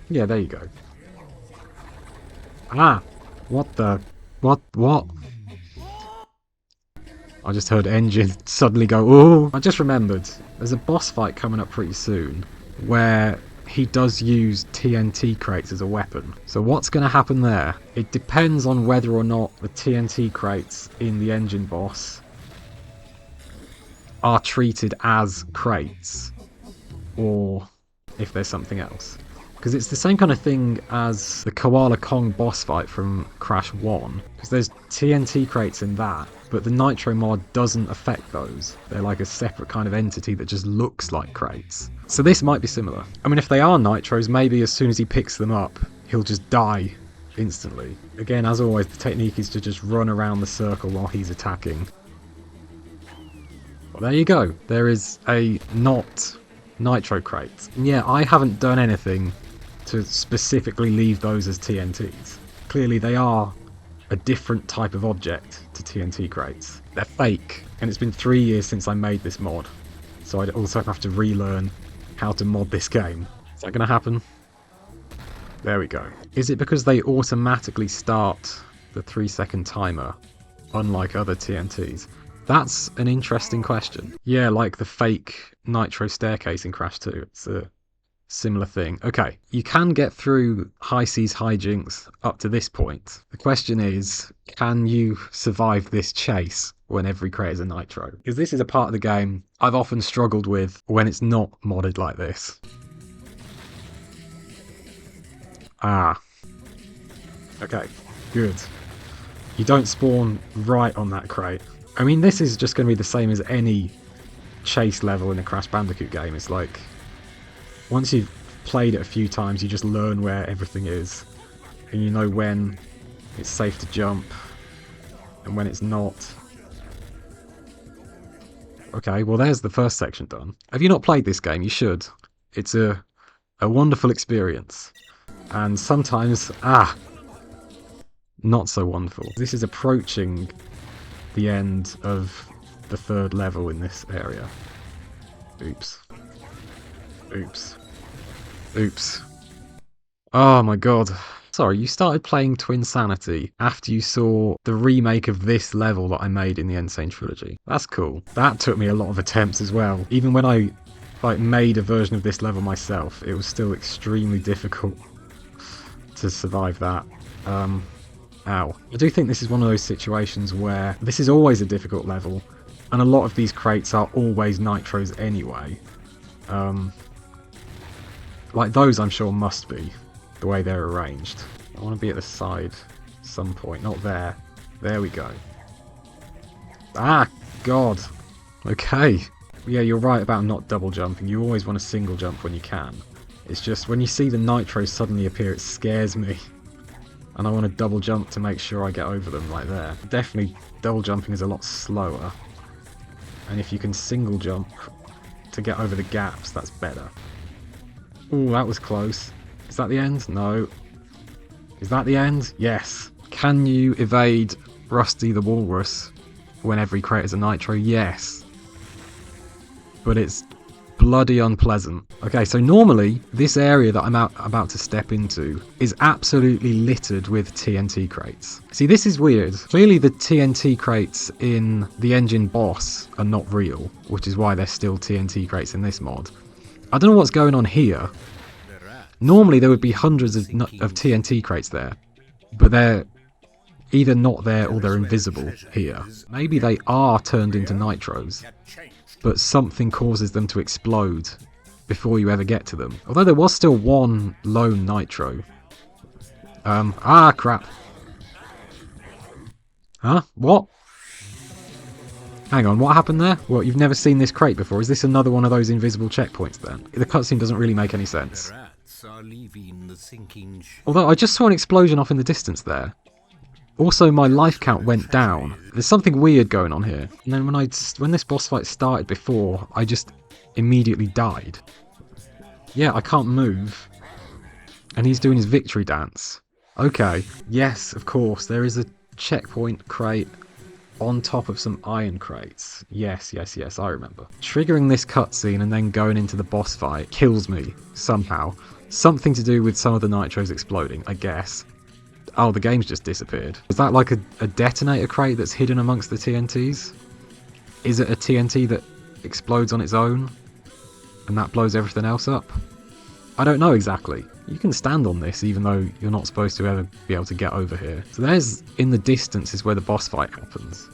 Yeah, there you go. Ah! What the... What? I just heard engine suddenly go, ooh! I just remembered, there's a boss fight coming up pretty soon, where he does use TNT crates as a weapon. So what's going to happen there? It depends on whether or not the TNT crates in the engine boss are treated as crates, or if there's something else. Because it's the same kind of thing as the Koala Kong boss fight from Crash 1. Because there's TNT crates in that, but the Nitro mod doesn't affect those. They're like a separate kind of entity that just looks like crates. So this might be similar. I mean, if they are Nitros, maybe as soon as he picks them up, he'll just die instantly. Again, as always, the technique is to just run around the circle while he's attacking. Well, there you go. There is a not Nitro crate. And yeah, I haven't done anything to specifically leave those as TNTs. Clearly they are a different type of object to TNT crates. They're fake, and it's been 3 years since I made this mod, so I'd also have to relearn how to mod this game. Is that going to happen? There we go. Is it because they automatically start the 3-second timer, unlike other TNTs? That's an interesting question. Yeah, like the fake Nitro staircase in Crash 2. It's a similar thing. Okay, you can get through High Seas hijinks up to this point. The question is, can you survive this chase when every crate is a Nitro? Because this is a part of the game I've often struggled with when it's not modded like this. Ah. Okay, good. You don't spawn right on that crate. I mean, this is just going to be the same as any chase level in a Crash Bandicoot game. It's like, once you've played it a few times, you just learn where everything is. And you know when it's safe to jump, and when it's not. Okay, well there's the first section done. Have you not played this game? You should. It's a wonderful experience. And sometimes, not so wonderful. This is approaching the end of the 3rd level in this area. Oops. Oops. Oops. Oh my god. Sorry, you started playing Twinsanity after you saw the remake of this level that I made in the Insane Trilogy. That's cool. That took me a lot of attempts as well. Even when I made a version of this level myself, it was still extremely difficult to survive that. Ow. I do think this is one of those situations where this is always a difficult level, and a lot of these crates are always Nitros anyway. Like those I'm sure must be, the way they're arranged. I want to be at the side at some point, not there. There we go. Ah, God. Okay. Yeah, you're right about not double jumping. You always want to single jump when you can. It's just when you see the Nitros suddenly appear, it scares me. And I want to double jump to make sure I get over them like there. Definitely double jumping is a lot slower. And if you can single jump to get over the gaps, that's better. Ooh, that was close. Is that the end? No. Is that the end? Yes. Can you evade Rusty the Walrus when every crate is a Nitro? Yes. But it's bloody unpleasant. Okay, so normally this area that I'm about to step into is absolutely littered with TNT crates. See, this is weird. Clearly the TNT crates in the engine boss are not real, which is why they're still TNT crates in this mod. I don't know what's going on here. Normally there would be hundreds of TNT crates there, but they're either not there or they're invisible here. Maybe they are turned into Nitros, but something causes them to explode before you ever get to them. Although there was still one lone Nitro. Crap. Huh? What? Hang on, what happened there? What, you've never seen this crate before? Is this another one of those invisible checkpoints then? The cutscene doesn't really make any sense. Although I just saw an explosion off in the distance there. Also, my life count went down. There's something weird going on here. And then when this boss fight started before, I just immediately died. Yeah, I can't move. And he's doing his victory dance. Okay. Yes, of course, there is a checkpoint crate on top of some iron crates. Yes, I remember. Triggering this cutscene and then going into the boss fight kills me somehow. Something to do with some of the nitros exploding, I guess. Oh, the game's just disappeared. Is that like a detonator crate that's hidden amongst the TNTs? Is it a TNT that explodes on its own and that blows everything else up? I don't know exactly. You can stand on this even though you're not supposed to ever be able to get over here. So there's, in the distance, is where the boss fight happens.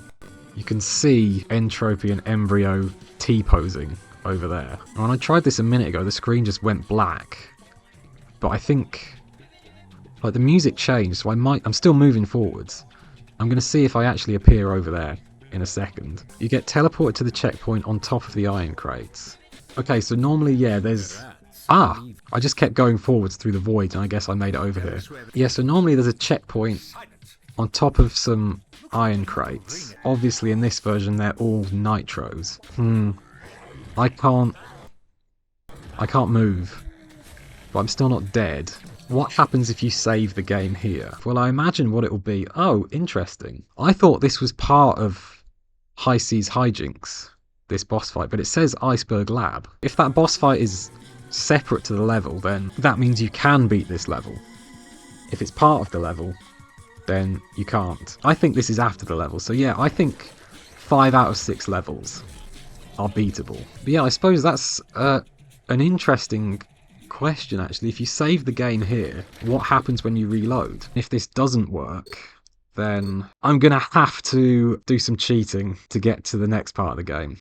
You can see Entropy and Embryo T-posing over there. When I tried this a minute ago, the screen just went black. But I think, like, the music changed, so I'm still moving forwards. I'm going to see if I actually appear over there in a second. You get teleported to the checkpoint on top of the iron crates. Okay, so normally, yeah, there's... Ah! I just kept going forwards through the void, and I guess I made it over here. Yeah, so normally there's a checkpoint on top of some iron crates. Obviously, in this version, they're all nitros. I can't move. But I'm still not dead. What happens if you save the game here? Well, I imagine what it will be. Oh, interesting. I thought this was part of High Seas Hijinks, this boss fight, but it says Iceberg Lab. If that boss fight is separate to the level, then that means you can beat this level. If it's part of the level, then you can't. I think this is after the level, so yeah, I think 5 out of 6 levels are beatable. But yeah, I suppose that's an interesting question, actually. If you save the game here, what happens when you reload? If this doesn't work, then I'm gonna have to do some cheating to get to the next part of the game.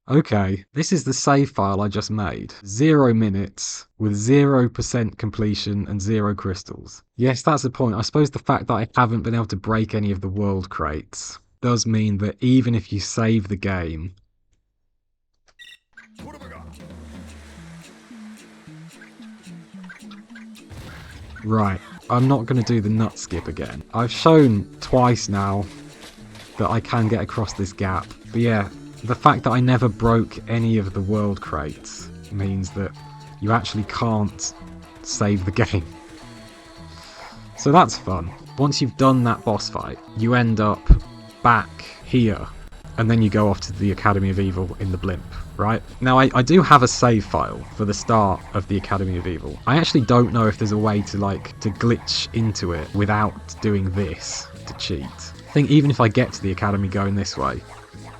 Okay, this is the save file I just made. 0 minutes with 0% completion and 0 crystals. Yes, that's the point. I suppose the fact that I haven't been able to break any of the world crates does mean that even if you save the game... Right, I'm not going to do the nut skip again. I've shown twice now that I can get across this gap. But yeah, the fact that I never broke any of the world crates means that you actually can't save the game. So that's fun. Once you've done that boss fight, you end up back here, and then you go off to the Academy of Evil in the blimp, right? Now, I do have a save file for the start of the Academy of Evil. I actually don't know if there's a way to glitch into it without doing this to cheat. I think even if I get to the Academy going this way,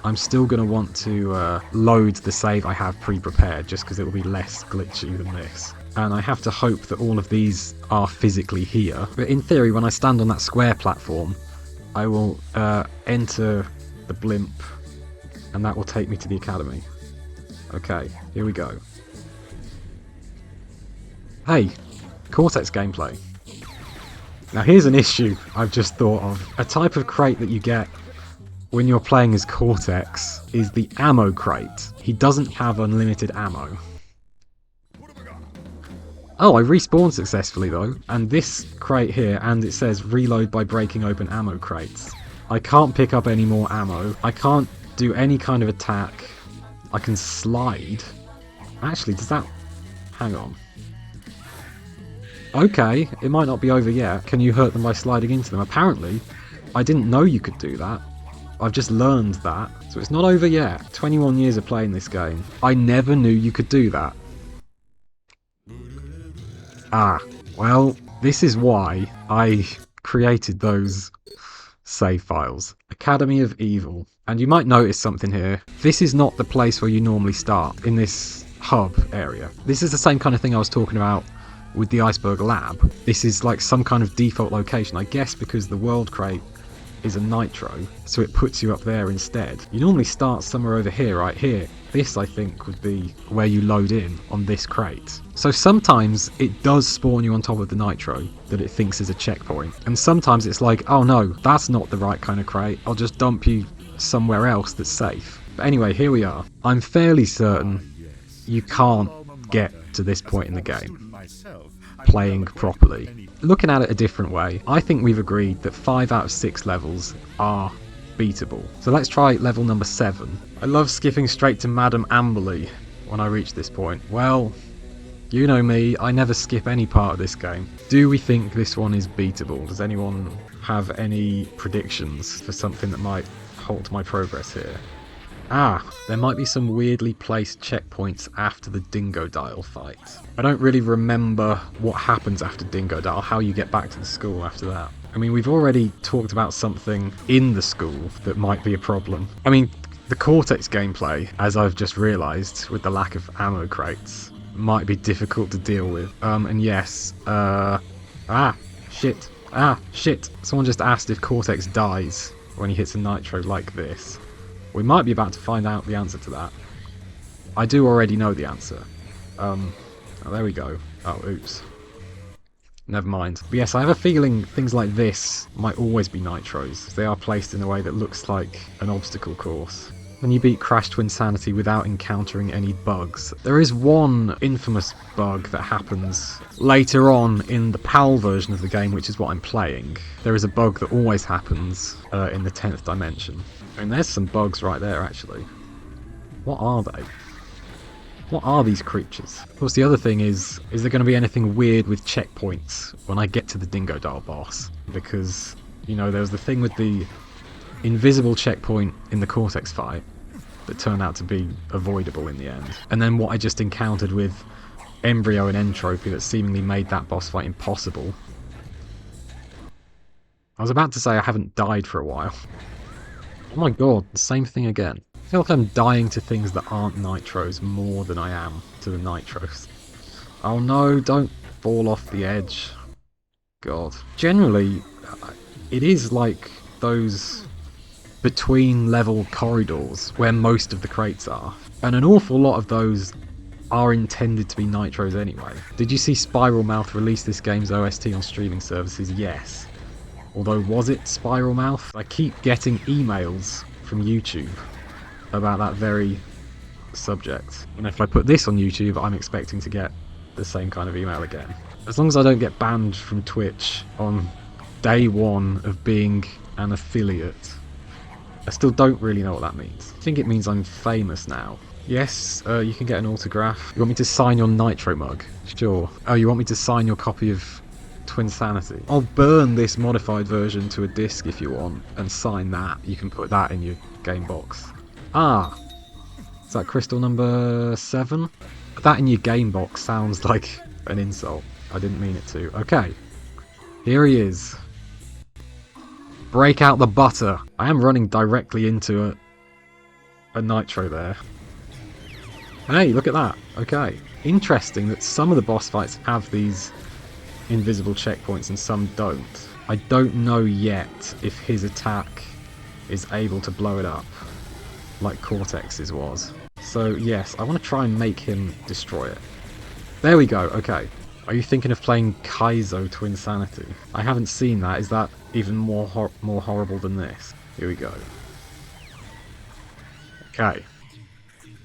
I'm still going to want to load the save I have pre-prepared, just because it will be less glitchy than this. And I have to hope that all of these are physically here. But in theory, when I stand on that square platform, I will enter the blimp, and that will take me to the Academy. Okay, here we go. Hey, Cortex gameplay. Now here's an issue I've just thought of. A type of crate that you get when you're playing as Cortex is the ammo crate. He doesn't have unlimited ammo. Oh, I respawned successfully though, and this crate here, and it says reload by breaking open ammo crates. I can't pick up any more ammo. I can't do any kind of attack. I can slide. Actually, does that... Hang on. Okay, it might not be over yet. Can you hurt them by sliding into them? Apparently, I didn't know you could do that. I've just learned that. So it's not over yet. 21 years of playing this game. I never knew you could do that. Ah, well, this is why I created those save files. Academy of Evil. And you might notice something here. This is not the place where you normally start, in this hub area. This is the same kind of thing I was talking about with the Iceberg Lab. This is like some kind of default location, I guess because the world crate is a nitro, so it puts you up there instead. You normally start somewhere over here, right here. This, I think, would be where you load in on this crate. So sometimes it does spawn you on top of the nitro that it thinks is a checkpoint, and sometimes it's like, oh no, that's not the right kind of crate, I'll just dump you somewhere else that's safe. But anyway, here we are. I'm fairly certain you can't get to this point in the game playing properly. Looking at it a different way, I think we've agreed that 5 out of 6 levels are beatable. So let's try level number 7. I love skipping straight to Madame Amberley when I reach this point. Well, You know me, I never skip any part of this game. Do we think this one is beatable? Does anyone have any predictions for something that might halt my progress here? Ah, there might be some weirdly placed checkpoints after the Dingodile fight. I don't really remember what happens after Dingodile, how you get back to the school after that. I mean, we've already talked about something in the school that might be a problem. I mean, the Cortex gameplay, as I've just realised, with the lack of ammo crates, might be difficult to deal with. And yes, shit. Someone just asked if Cortex dies when he hits a nitro like this. We might be about to find out the answer to that. I do already know the answer. Oh, there we go. Oh, oops. Never mind. But yes, I have a feeling things like this might always be nitros. They are placed in a way that looks like an obstacle course. When you beat Crash Twinsanity without encountering any bugs. There is one infamous bug that happens later on in the PAL version of the game, which is what I'm playing. There is a bug that always happens in the 10th dimension. I mean, there's some bugs right there, actually. What are they? What are these creatures? Of course, the other thing is there going to be anything weird with checkpoints when I get to the Dingodile boss? Because, you know, there was the thing with the invisible checkpoint in the Cortex fight that turned out to be avoidable in the end. And then what I just encountered with Embryo and Entropy that seemingly made that boss fight impossible. I was about to say I haven't died for a while. Oh my god, the same thing again. I feel like I'm dying to things that aren't nitros more than I am to the nitros. Oh no, don't fall off the edge. God. Generally, it is like those between level corridors where most of the crates are. And an awful lot of those are intended to be nitros anyway. Did you see Spiral Mouth release this game's OST on streaming services? Yes. Although, was it Spiral Mouth? I keep getting emails from YouTube about that very subject. And if I put this on YouTube, I'm expecting to get the same kind of email again. As long as I don't get banned from Twitch on day one of being an affiliate. I still don't really know what that means. I think it means I'm famous now. Yes, you can get an autograph. You want me to sign your Nitro mug? Sure. Oh, you want me to sign your copy of Twinsanity? I'll burn this modified version to a disc if you want, and sign that. You can put that in your game box. Ah! Is that crystal number 7? That in your game box sounds like an insult. I didn't mean it to. Okay. Here he is. Break out the butter. I am running directly into a nitro there. Hey, look at that. Okay. Interesting that some of the boss fights have these invisible checkpoints and some don't. I don't know yet if his attack is able to blow it up like Cortex's was. So yes, I want to try and make him destroy it. There we go. Okay. Are you thinking of playing Kaizo Twinsanity? I haven't seen that. Is that even more horrible than this? Here we go. Okay.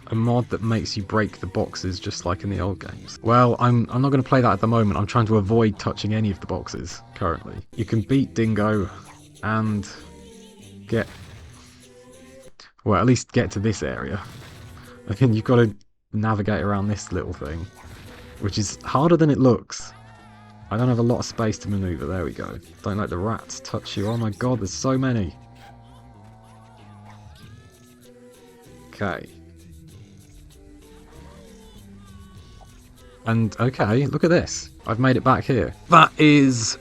A mod that makes you break the boxes just like in the old games. Well, I'm not going to play that at the moment. I'm trying to avoid touching any of the boxes currently. You can beat Dingo and get... well, at least get to this area. And then you've got to navigate around this little thing, which is harder than it looks. I don't have a lot of space to maneuver. There we go. Don't let the rats touch you. Oh my god, there's so many. Okay. And, okay, look at this. I've made it back here. That is...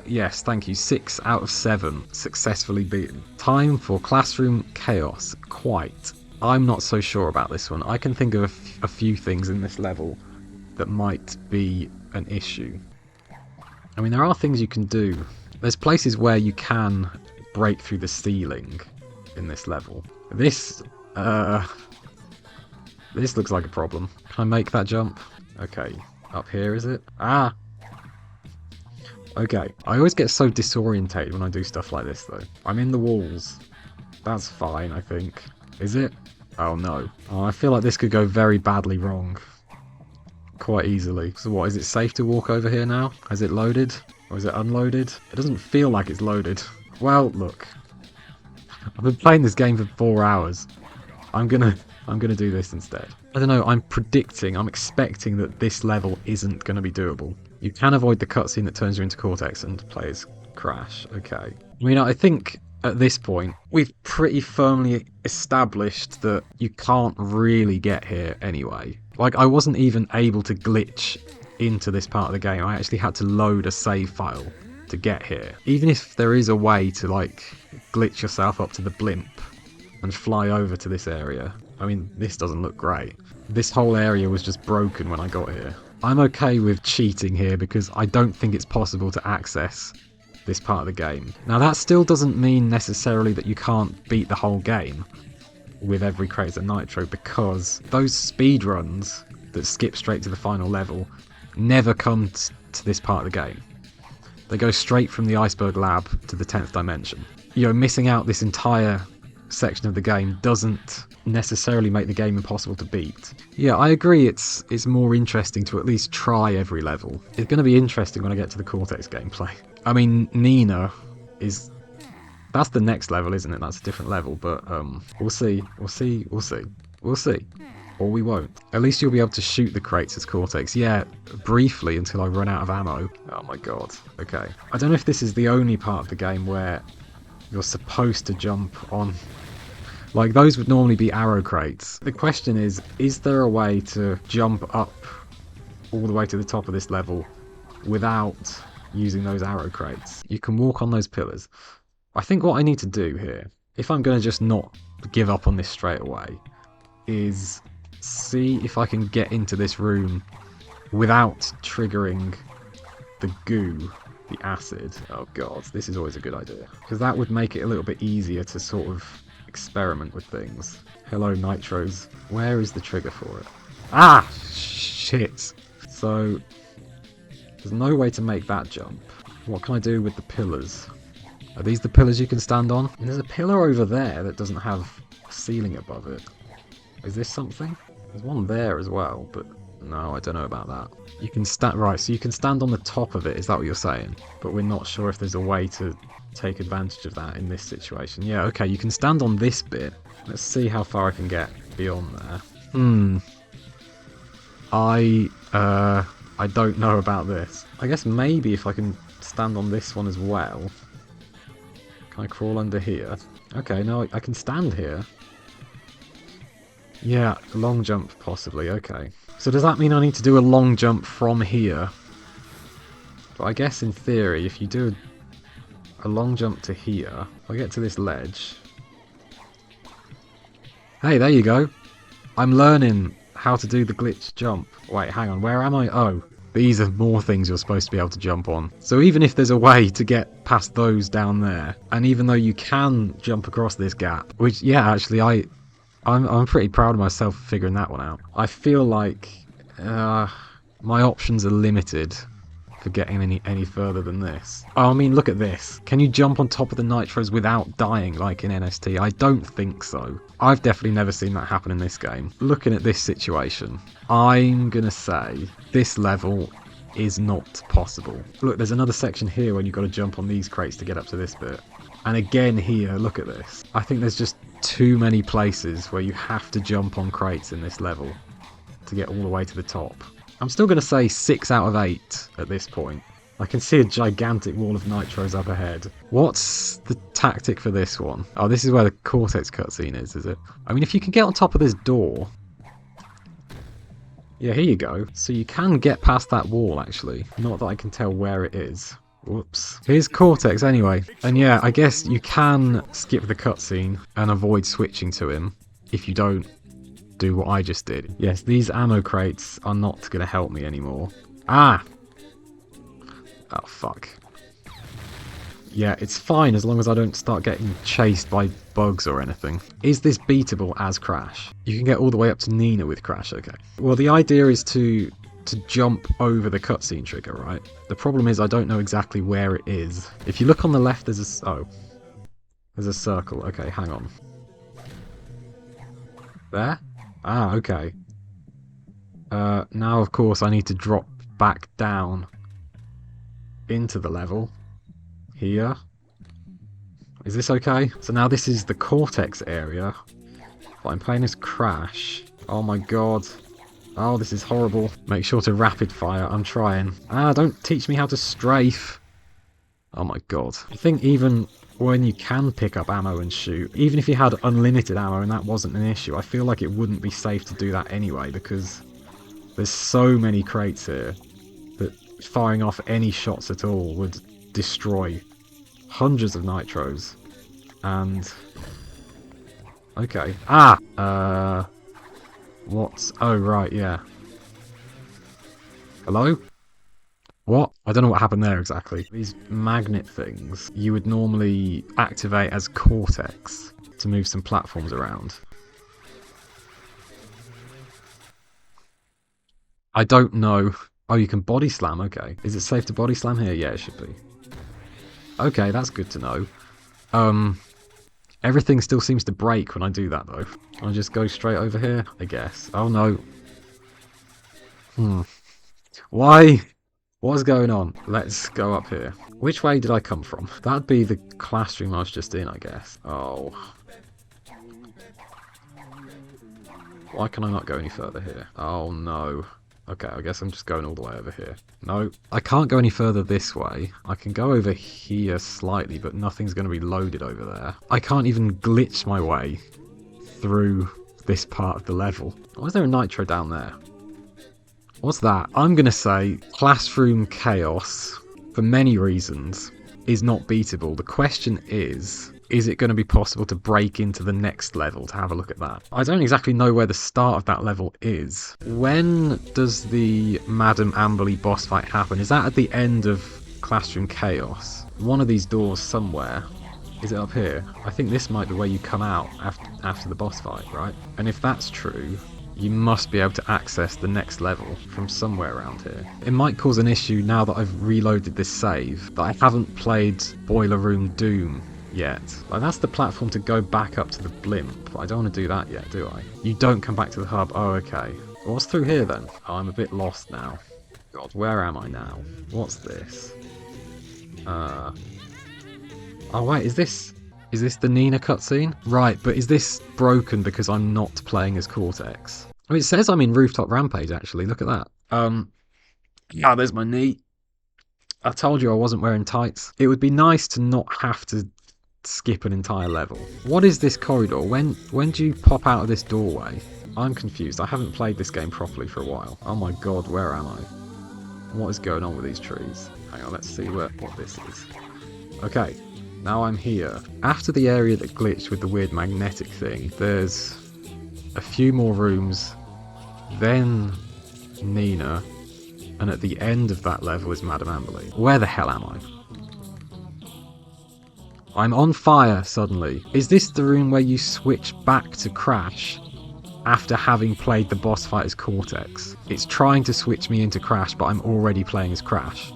yes, thank you. 6 out of 7 successfully beaten. Time for Classroom Chaos. Quite. I'm not so sure about this one. I can think of a few things in this level that might be an issue. I mean, there are things you can do. There's places where you can break through the ceiling in this level. This looks like a problem. Can I make that jump? Okay. Up here, is it? Ah! Okay. I always get so disorientated when I do stuff like this, though. I'm in the walls. That's fine, I think. Is it? Oh, no. Oh, I feel like this could go very badly wrong. Quite easily. So what, is it safe to walk over here now? Has it loaded? Or is it unloaded? It doesn't feel like it's loaded. Well, look. I've been playing this game for 4 hours. I'm gonna I'm going to do this instead. I don't know, I'm expecting that this level isn't going to be doable. You can avoid the cutscene that turns you into Cortex and plays Crash, okay. I mean, I think at this point, we've pretty firmly established that you can't really get here anyway. Like, I wasn't even able to glitch into this part of the game. I actually had to load a save file to get here. Even if there is a way to, like, glitch yourself up to the blimp and fly over to this area. I mean, this doesn't look great. This whole area was just broken when I got here. I'm okay with cheating here because I don't think it's possible to access this part of the game. Now that still doesn't mean necessarily that you can't beat the whole game with every crate at Nitro, because those speed runs that skip straight to the final level never come to this part of the game. They go straight from the iceberg lab to the 10th dimension. You know, missing out this entire section of the game doesn't necessarily make the game impossible to beat. Yeah, I agree it's more interesting to at least try every level. It's going to be interesting when I get to the Cortex gameplay. I mean, Nina is... that's the next level, isn't it? That's a different level, but we'll see. We'll see. Or we won't. At least you'll be able to shoot the crates as Cortex. Yeah, briefly until I run out of ammo. Oh my god. Okay. I don't know if this is the only part of the game where you're supposed to jump on... like, those would normally be arrow crates. The question is there a way to jump up all the way to the top of this level without using those arrow crates? You can walk on those pillars. I think what I need to do here, if I'm going to just not give up on this straight away, is see if I can get into this room without triggering the goo, the acid. Oh god, this is always a good idea, because that would make it a little bit easier to sort of experiment with things. Hello, Nitros. Where is the trigger for it? Ah! Shit! So, there's no way to make that jump. What can I do with the pillars? Are these the pillars you can stand on? And there's a pillar over there that doesn't have a ceiling above it. Is this something? There's one there as well, but no, I don't know about that. You can stand... right, so you can stand on the top of it, is that what you're saying? But we're not sure if there's a way to take advantage of that in this situation. Yeah, okay, you can stand on this bit. Let's see how far I can get beyond there. I don't know about this. I guess maybe if I can stand on this one as well. Can I crawl under here? Okay, no, I can stand here. Yeah, long jump possibly, okay. So does that mean I need to do a long jump from here? But I guess in theory, if you do a long jump to here, I'll get to this ledge. Hey, there you go. I'm learning how to do the glitch jump. Wait, hang on, where am I? Oh, these are more things you're supposed to be able to jump on. So even if there's a way to get past those down there, and even though you can jump across this gap, which, yeah, actually, I'm pretty proud of myself for figuring that one out. I feel like my options are limited for getting any further than this. Oh, I mean, look at this. Can you jump on top of the Nitros without dying like in NST? I don't think so. I've definitely never seen that happen in this game. Looking at this situation, I'm gonna say this level is not possible. Look, there's another section here when you've got to jump on these crates to get up to this bit. And again here, look at this. I think there's just too many places where you have to jump on crates in this level to get all the way to the top. I'm still going to say 6 out of 8 at this point. I can see a gigantic wall of Nitros up ahead. What's the tactic for this one? Oh, this is where the Cortex cutscene is it? I mean, if you can get on top of this door... yeah, here you go. So you can get past that wall, actually. Not that I can tell where it is. Whoops. Here's Cortex anyway. And yeah, I guess you can skip the cutscene and avoid switching to him if you don't do what I just did. Yes, these ammo crates are not going to help me anymore. Ah! Oh, fuck. Yeah, it's fine as long as I don't start getting chased by bugs or anything. Is this beatable as Crash? You can get all the way up to Nina with Crash, okay. Well, the idea is to jump over the cutscene trigger, right? The problem is I don't know exactly where it is. If you look on the left, there's a circle. Okay, hang on. There? Ah, okay. Now, of course, I need to drop back down into the level. Here. Is this okay? So now this is the Cortex area. But I'm playing as Crash. Oh my god. Oh, this is horrible. Make sure to rapid fire. I'm trying. Ah, don't teach me how to strafe. Oh my god. I think even when you can pick up ammo and shoot, even if you had unlimited ammo and that wasn't an issue, I feel like it wouldn't be safe to do that anyway, because there's so many crates here that firing off any shots at all would destroy hundreds of nitros. And okay. What? Oh right, yeah. Hello? What? I don't know what happened there exactly. These magnet things you would normally activate as Cortex to move some platforms around. I don't know. Oh, you can body slam, okay. Is it safe to body slam here? Yeah, it should be. Okay, that's good to know. Everything still seems to break when I do that though. I'll just go straight over here, I guess. Oh no. Why? What's going on? Let's go up here. Which way did I come from? That'd be the classroom I was just in, I guess. Oh. Why can I not go any further here? Oh no. Okay, I guess I'm just going all the way over here. No, I can't go any further this way. I can go over here slightly, but nothing's going to be loaded over there. I can't even glitch my way through this part of the level. Why is there a nitro down there? What's that? I'm going to say Classroom Chaos, for many reasons, is not beatable. The question is it going to be possible to break into the next level to have a look at that? I don't exactly know where the start of that level is. When does the Madame Amberley boss fight happen? Is that at the end of Classroom Chaos? One of these doors somewhere. Is it up here? I think this might be where you come out after the boss fight, right? And if that's true, you must be able to access the next level from somewhere around here. It might cause an issue now that I've reloaded this save, that I haven't played Boiler Room Doom yet. Like, that's the platform to go back up to the blimp, but I don't want to do that yet, do I? You don't come back to the hub. Oh, okay. What's through here then? Oh, I'm a bit lost now. God, where am I now? What's this? Oh wait, is this the Nina cutscene? Right, but is this broken because I'm not playing as Cortex? I mean, it says I'm in Rooftop Rampage, actually. Look at that. Yeah, there's my knee. I told you I wasn't wearing tights. It would be nice to not have to skip an entire level. What is this corridor? When do you pop out of this doorway? I'm confused. I haven't played this game properly for a while. Oh my god, where am I? What is going on with these trees? Hang on, let's see what this is. Okay. Now I'm here. After the area that glitched with the weird magnetic thing, there's a few more rooms, then Nina, and at the end of that level is Madame Amberley. Where the hell am I? I'm on fire suddenly. Is this the room where you switch back to Crash after having played the boss fight as Cortex? It's trying to switch me into Crash, but I'm already playing as Crash.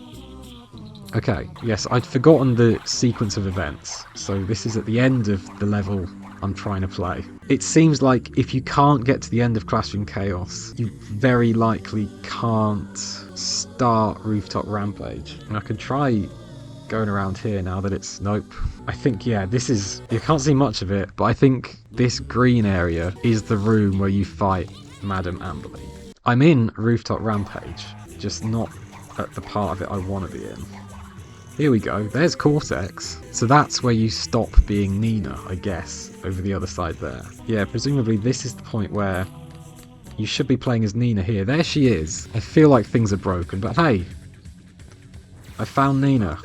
Okay, yes, I'd forgotten the sequence of events, so this is at the end of the level I'm trying to play. It seems like if you can't get to the end of Classroom Chaos, you very likely can't start Rooftop Rampage. And I could try going around here now that it's... Nope. I think, yeah, this is... You can't see much of it, but I think this green area is the room where you fight Madame Amberley. I'm in Rooftop Rampage, just not at the part of it I want to be in. Here we go, there's Cortex. So that's where you stop being Nina, I guess, over the other side there. Yeah, presumably this is the point where you should be playing as Nina here. There she is. I feel like things are broken, but hey, I found Nina.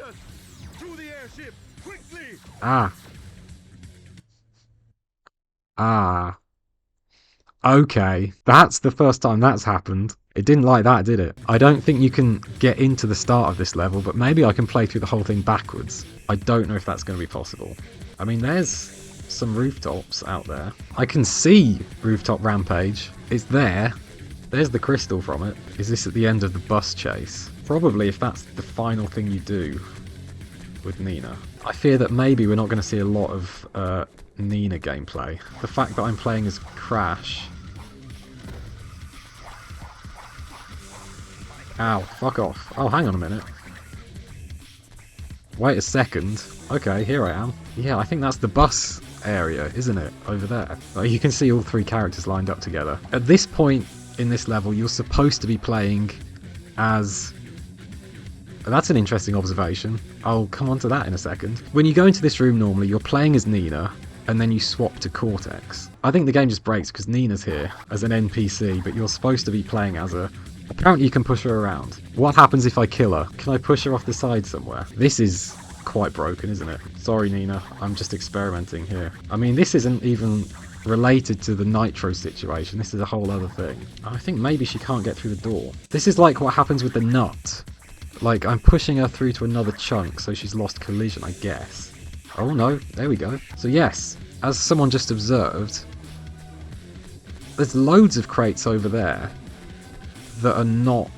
Okay, that's the first time that's happened. It didn't like that, did it? I don't think you can get into the start of this level, but maybe I can play through the whole thing backwards. I don't know if that's going to be possible. I mean, there's some rooftops out there. I can see Rooftop Rampage. It's there. There's the crystal from it. Is this at the end of the bus chase? Probably, if that's the final thing you do with Nina. I fear that maybe we're not going to see a lot of Nina gameplay. The fact that I'm playing as Crash... Ow, fuck off. Oh, hang on a minute. Wait a second. Okay, here I am. Yeah, I think that's the bus area, isn't it? Over there. You can see all 3 characters lined up together. At this point in this level, you're supposed to be playing as... That's an interesting observation. I'll come on to that in a second. When you go into this room normally, you're playing as Nina, and then you swap to Cortex. I think the game just breaks because Nina's here as an NPC, but you're supposed to be playing as her. Apparently you can push her around. What happens if I kill her? Can I push her off the side somewhere? This is quite broken, isn't it? Sorry, Nina. I'm just experimenting here. I mean, this isn't even related to the NITRO situation. This is a whole other thing. I think maybe she can't get through the door. This is like what happens with the nut. Like, I'm pushing her through to another chunk, so she's lost collision, I guess. Oh no, there we go. So yes, as someone just observed, there's loads of crates over there that are not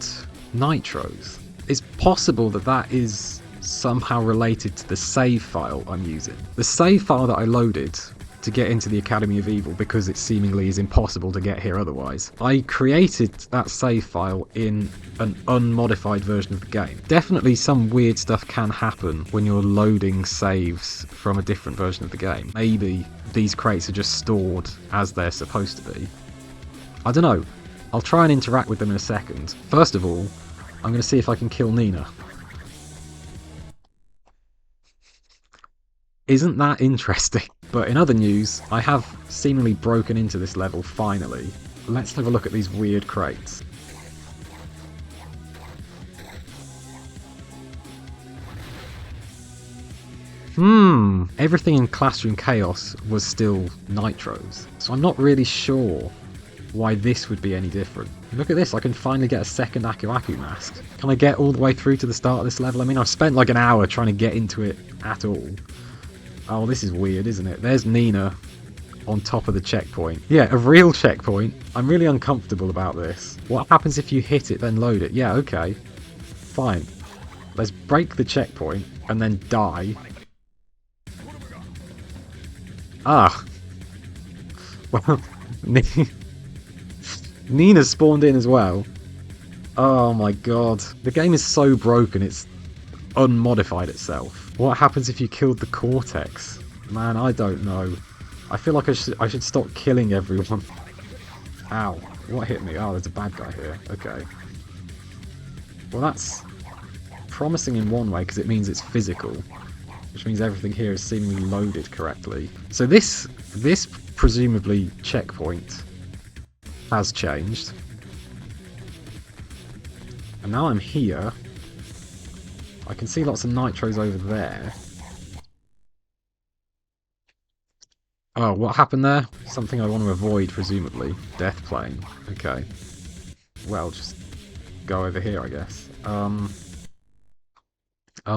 nitros. It's possible that that is somehow related to the save file I'm using. The save file that I loaded to get into the Academy of Evil, because it seemingly is impossible to get here otherwise. I created that save file in an unmodified version of the game. Definitely some weird stuff can happen when you're loading saves from a different version of the game. Maybe these crates are just stored as they're supposed to be. I don't know. I'll try and interact with them in a second. First of all, I'm going to see if I can kill Nina. Isn't that interesting? But in other news, I have seemingly broken into this level finally. Let's have a look at these weird crates. Everything in Classroom Chaos was still nitros, so I'm not really sure why this would be any different. Look at this, I can finally get a second Aku Aku mask. Can I get all the way through to the start of this level? I mean, I've spent like an hour trying to get into it at all. Oh, this is weird, isn't it? There's Nina on top of the checkpoint. Yeah, a real checkpoint. I'm really uncomfortable about this. What happens if you hit it, then load it? Yeah, okay. Fine. Let's break the checkpoint and then die. Ah. Well, Nina spawned in as well. Oh my god. The game is so broken, it's unmodified itself. What happens if you killed the Cortex? Man, I don't know. I feel like I should stop killing everyone. Ow. What hit me? Oh, there's a bad guy here. Okay. Well, that's promising in one way, because it means it's physical. Which means everything here is seemingly loaded correctly. So this presumably checkpoint has changed. And now I'm here. I can see lots of nitros over there. Oh, what happened there? Something I want to avoid, presumably. Death plane. Okay. Well, just go over here, I guess. Oh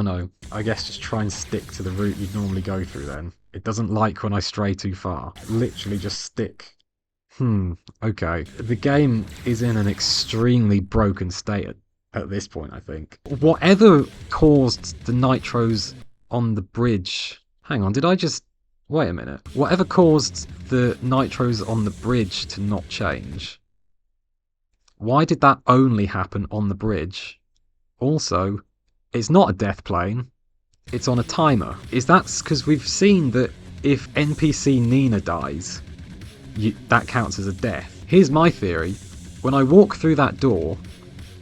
no. I guess just try and stick to the route you'd normally go through then. It doesn't like when I stray too far. Literally just stick. Okay. The game is in an extremely broken state at this point, I think. Whatever caused the nitros on the bridge... Hang on, did I just... Wait a minute. Whatever caused the nitros on the bridge to not change, why did that only happen on the bridge? Also, it's not a death plane, it's on a timer. Is that because we've seen that if NPC Nina dies, that counts as a death? Here's my theory. When I walk through that door,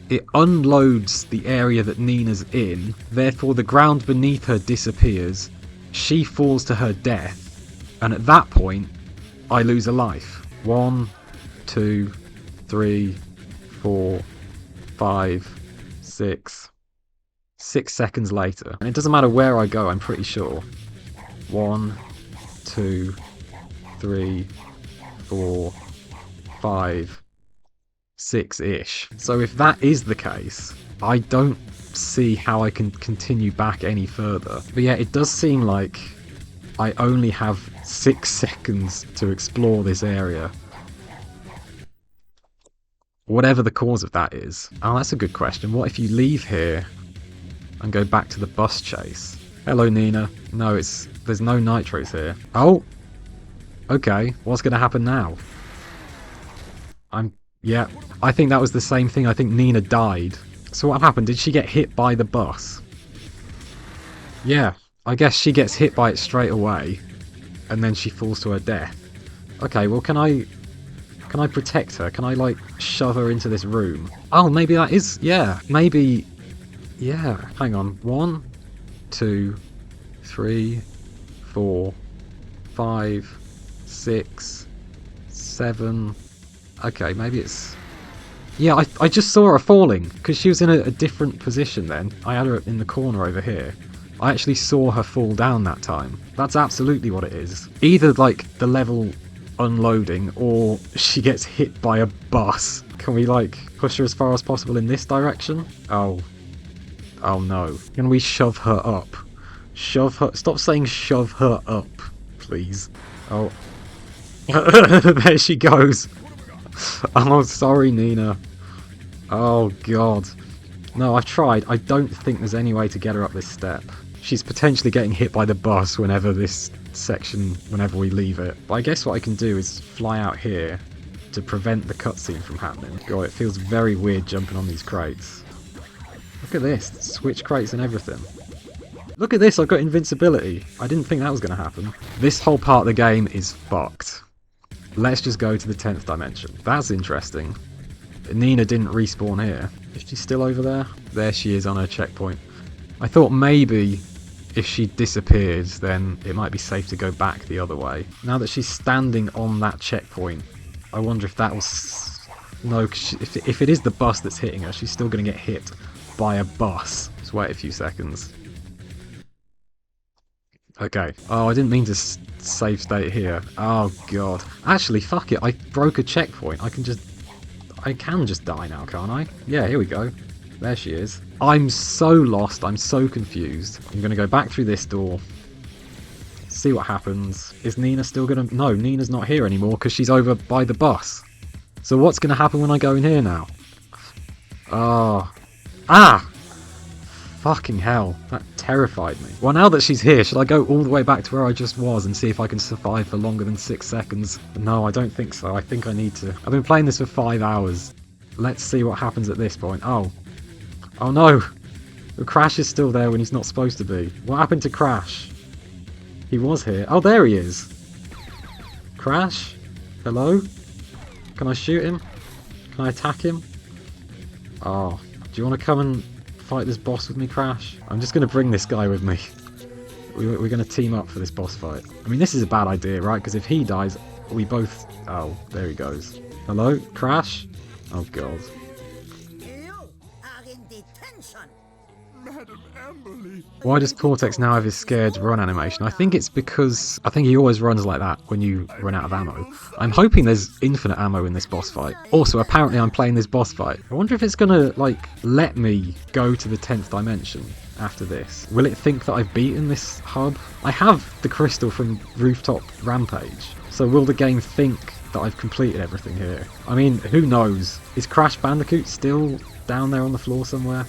it unloads the area that Nina's in, therefore the ground beneath her disappears, she falls to her death, and at that point, I lose a life. 1, 2, 3, 4, 5, 6. 6 seconds later. And it doesn't matter where I go, I'm pretty sure. 1, 2, 3, 4, 5, 6-ish. So if that is the case, I don't see how I can continue back any further. But yeah, it does seem like I only have 6 seconds to explore this area. Whatever the cause of that is. Oh, that's a good question. What if you leave here and go back to the bus chase? Hello, Nina. No, there's no nitros here. Oh! Okay, what's going to happen now? Yeah, I think that was the same thing. I think Nina died. So what happened? Did she get hit by the bus? Yeah, I guess she gets hit by it straight away. and then she falls to her death. Okay, well, can I protect her? Can I, like, shove her into this room? Oh, maybe that is... Yeah, maybe... Yeah, hang on. 1, 2, 3, 4, 5, 6, 7... Okay, maybe it's... Yeah, I just saw her falling, because she was in a different position then. I had her in the corner over here. I actually saw her fall down that time. That's absolutely what it is. Either, like, the level unloading, or she gets hit by a bus. Can we, like, push her as far as possible in this direction? Oh. Oh no. Can we shove her up? Shove her... Stop saying shove her up, please. Oh. There she goes. Oh, sorry, Nina. Oh, God. No, I've tried. I don't think there's any way to get her up this step. She's potentially getting hit by the bus whenever this section, whenever we leave it. But I guess what I can do is fly out here to prevent the cutscene from happening. God, it feels very weird jumping on these crates. Look at this. Switch crates and everything. Look at this, I've got invincibility. I didn't think that was going to happen. This whole part of the game is fucked. Let's just go to the 10th dimension. That's interesting. Nina didn't respawn here. Is she still over there? There she is on her checkpoint. I thought maybe if she disappeared, then it might be safe to go back the other way. Now that she's standing on that checkpoint, I wonder if that was... No, cause if it is the bus that's hitting her, she's still going to get hit by a bus. Just wait a few seconds. Okay. Oh, I didn't mean to save state here. Oh, God. Actually, fuck it. I broke a checkpoint. I can just die now, can't I? Yeah, here we go. There she is. I'm so lost. I'm so confused. I'm going to go back through this door. See what happens. Is Nina still going to... No, Nina's not here anymore because she's over by the bus. So what's going to happen when I go in here now? Oh. Ah! Fucking hell, that terrified me. Well, now that she's here, should I go all the way back to where I just was and see if I can survive for longer than 6 seconds? No, I don't think so. I think I need to. I've been playing this for 5 hours. Let's see what happens at this point. Oh. Oh no! Crash is still there when he's not supposed to be. What happened to Crash? He was here. Oh, there he is! Crash? Hello? Can I shoot him? Can I attack him? Oh. Do you want to come and... fight this boss with me, Crash? I'm just going to bring this guy with me. We're going to team up for this boss fight. I mean, this is a bad idea, right? Because if he dies, we both... Oh, there he goes. Hello? Crash? Oh, God. You are in detention. Madam Amberly. Why does Cortex now have his scared run animation? I think it's because... I think he always runs like that when you run out of ammo. I'm hoping there's infinite ammo in this boss fight. Also, apparently I'm playing this boss fight. I wonder if it's gonna, like, let me go to the 10th dimension after this. Will it think that I've beaten this hub? I have the crystal from Rooftop Rampage. So will the game think that I've completed everything here? I mean, who knows? Is Crash Bandicoot still down there on the floor somewhere?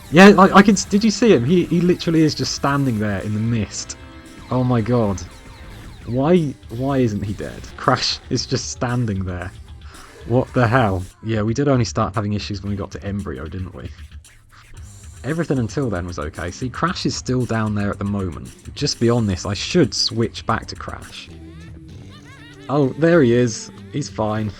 Yeah, I can. Did you see him? He literally is just standing there in the mist. Oh my God. Why isn't he dead? Crash is just standing there. What the hell? Yeah, we did only start having issues when we got to Embryo, didn't we? Everything until then was okay. See, Crash is still down there at the moment. Just beyond this, I should switch back to Crash. Oh, there he is. He's fine.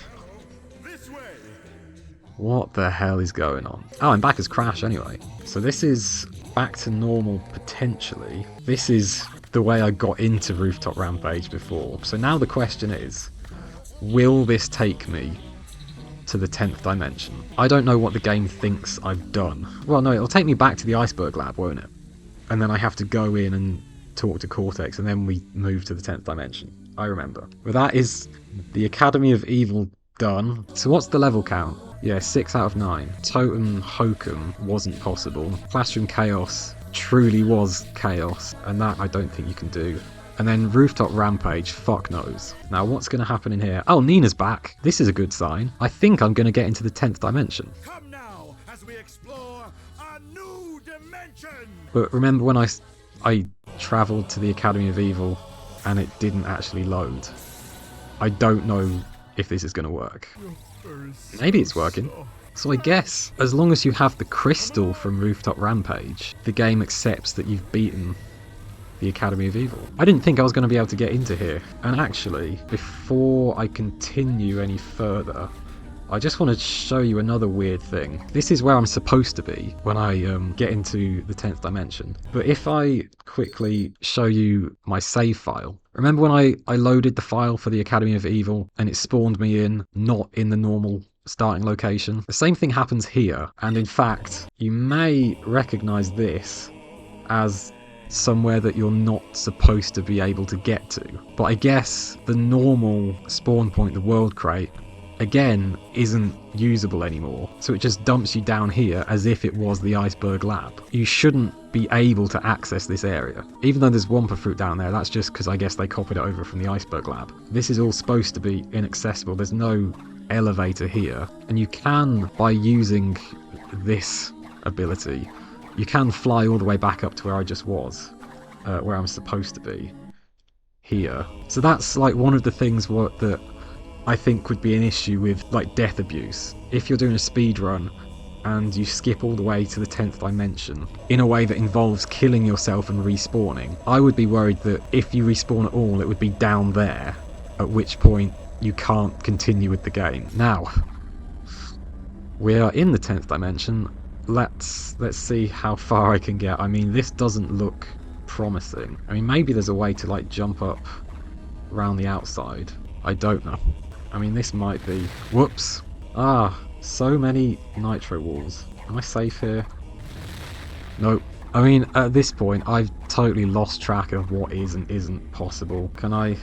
What the hell is going on? Oh, I'm back as Crash anyway. So this is back to normal potentially. This is the way I got into Rooftop Rampage before. So now the question is, will this take me to the 10th dimension? I don't know what the game thinks I've done. Well, no, it'll take me back to the Iceberg Lab, won't it? And then I have to go in and talk to Cortex, and then we move to the 10th dimension. I remember. Well, that is the Academy of Evil done. So what's the level count? Yeah, 6 out of 9. Totem Hokum wasn't possible. Classroom Chaos truly was chaos, and that I don't think you can do. And then Rooftop Rampage, fuck knows. Now what's going to happen in here? Oh, Nina's back. This is a good sign. I think I'm going to get into the 10th dimension. Come now as we explore a new dimension. But remember when I travelled to the Academy of Evil and it didn't actually load? I don't know if this is going to work. Maybe it's working. So I guess, as long as you have the crystal from Rooftop Rampage, the game accepts that you've beaten the Academy of Evil. I didn't think I was going to be able to get into here. And actually, before I continue any further, I just want to show you another weird thing. This is where I'm supposed to be when I get into the 10th dimension. But if I quickly show you my save file, remember when I loaded the file for the Academy of Evil and it spawned me in, not in the normal starting location? The same thing happens here, and in fact, you may recognize this as somewhere that you're not supposed to be able to get to. But I guess the normal spawn point, the world crate, again, isn't usable anymore. So it just dumps you down here as if it was the iceberg lab. You shouldn't be able to access this area. Even though there's Wumpa fruit down there, that's just because I guess they copied it over from the iceberg lab. This is all supposed to be inaccessible. There's no elevator here. And you can, by using this ability, you can fly all the way back up to where I just was, where I'm supposed to be, here. So that's like one of the things that I think would be an issue with like death abuse. If you're doing a speed run and you skip all the way to the 10th dimension in a way that involves killing yourself and respawning, I would be worried that if you respawn at all, it would be down there, at which point you can't continue with the game. Now, we are in the 10th dimension. Let's see how far I can get. I mean, this doesn't look promising. I mean, maybe there's a way to like jump up around the outside. I don't know. I mean, this might be... Whoops! Ah, so many nitro walls. Am I safe here? Nope. I mean, at this point, I've totally lost track of what is and isn't possible. Can I...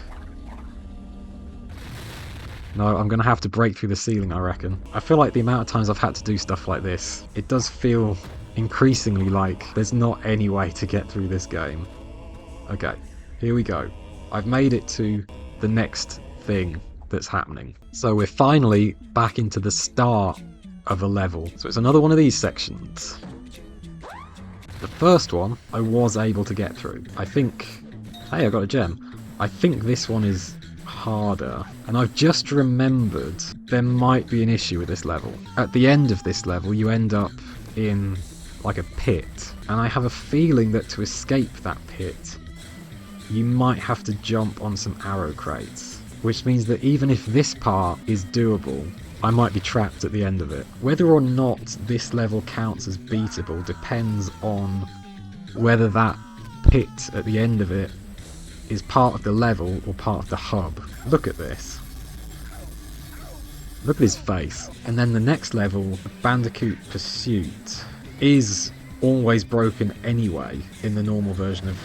No, I'm going to have to break through the ceiling, I reckon. I feel like the amount of times I've had to do stuff like this, it does feel increasingly like there's not any way to get through this game. Okay, here we go. I've made it to the next thing that's happening. So we're finally back into the start of a level. So it's another one of these sections. The first one I was able to get through. I think... Hey, I got a gem. I think this one is harder. And I've just remembered there might be an issue with this level. At the end of this level, you end up in like a pit. And I have a feeling that to escape that pit, you might have to jump on some arrow crates. Which means that even if this part is doable, I might be trapped at the end of it. Whether or not this level counts as beatable depends on whether that pit at the end of it is part of the level or part of the hub. Look at this. Look at his face. And then the next level, Bandicoot Pursuit, is always broken anyway in the normal version of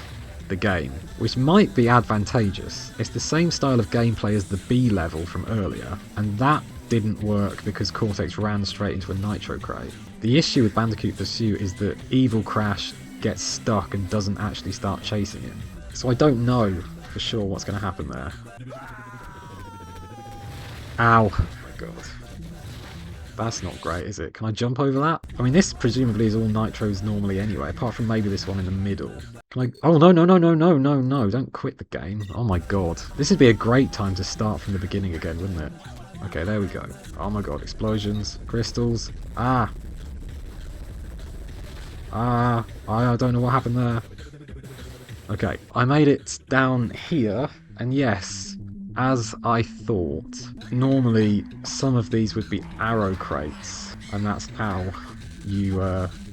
the game, which might be advantageous. It's the same style of gameplay as the B level from earlier, and that didn't work because Cortex ran straight into a nitro crate. The issue with Bandicoot Pursuit is that Evil Crash gets stuck and doesn't actually start chasing him. So I don't know for sure what's going to happen there. Ow. Oh my god. That's not great, is it? Can I jump over that? I mean, this presumably is all nitros normally anyway, apart from maybe this one in the middle. Can I... Oh, no, no, no, no, no, no, no. Don't quit the game. Oh my god. This would be a great time to start from the beginning again, wouldn't it? Okay, there we go. Oh my god. Explosions. Crystals. Ah. Ah. I don't know what happened there. Okay. I made it down here, and yes, as I thought, normally some of these would be arrow crates, and that's how you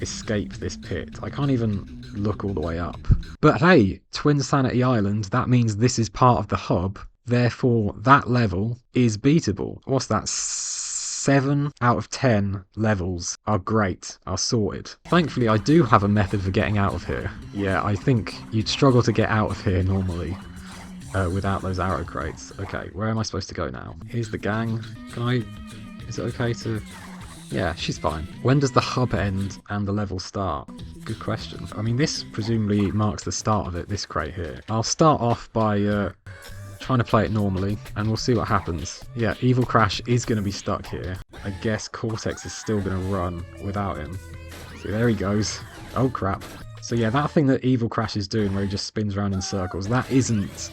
escape this pit. I can't even look all the way up. But hey, Twinsanity Island, that means this is part of the hub, therefore that level is beatable. What's that? 7 out of 10 levels are great, are sorted. Thankfully I do have a method for getting out of here. Yeah, I think you'd struggle to get out of here normally. Without those arrow crates. Okay, where am I supposed to go now? Here's the gang. Can I... Is it okay to... Yeah, she's fine. When does the hub end and the level start? Good question. I mean, this presumably marks the start of it, this crate here. I'll start off by trying to play it normally, and we'll see what happens. Yeah, Evil Crash is going to be stuck here. I guess Cortex is still going to run without him. See, there he goes. Oh, crap. So yeah, that thing that Evil Crash is doing where he just spins around in circles, that isn't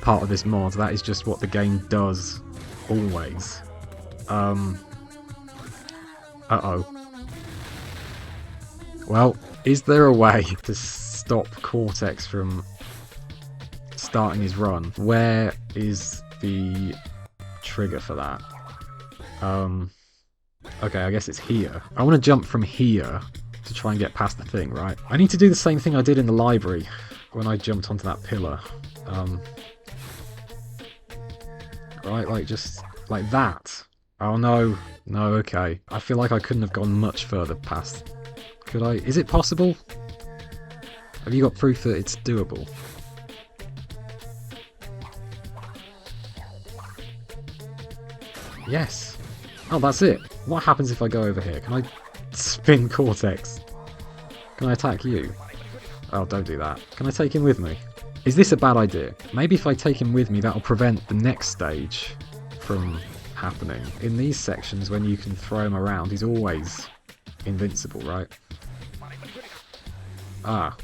part of this mod. That is just what the game does always. Uh-oh. Well, is there a way to stop Cortex from starting his run. Where is the trigger for that? Okay, I guess it's here. I want to jump from here to try and get past the thing, right? I need to do the same thing I did in the library when I jumped onto that pillar. Right, like just like that. Oh no, no, okay. I feel like I couldn't have gone much further past. Could I? Is it possible? Have you got proof that it's doable? Yes. Oh, that's it. What happens if I go over here? Can I spin Cortex? Can I attack you? Oh, don't do that. Can I take him with me? Is this a bad idea? Maybe if I take him with me, that'll prevent the next stage from happening. In these sections, when you can throw him around, he's always invincible, right? Ah.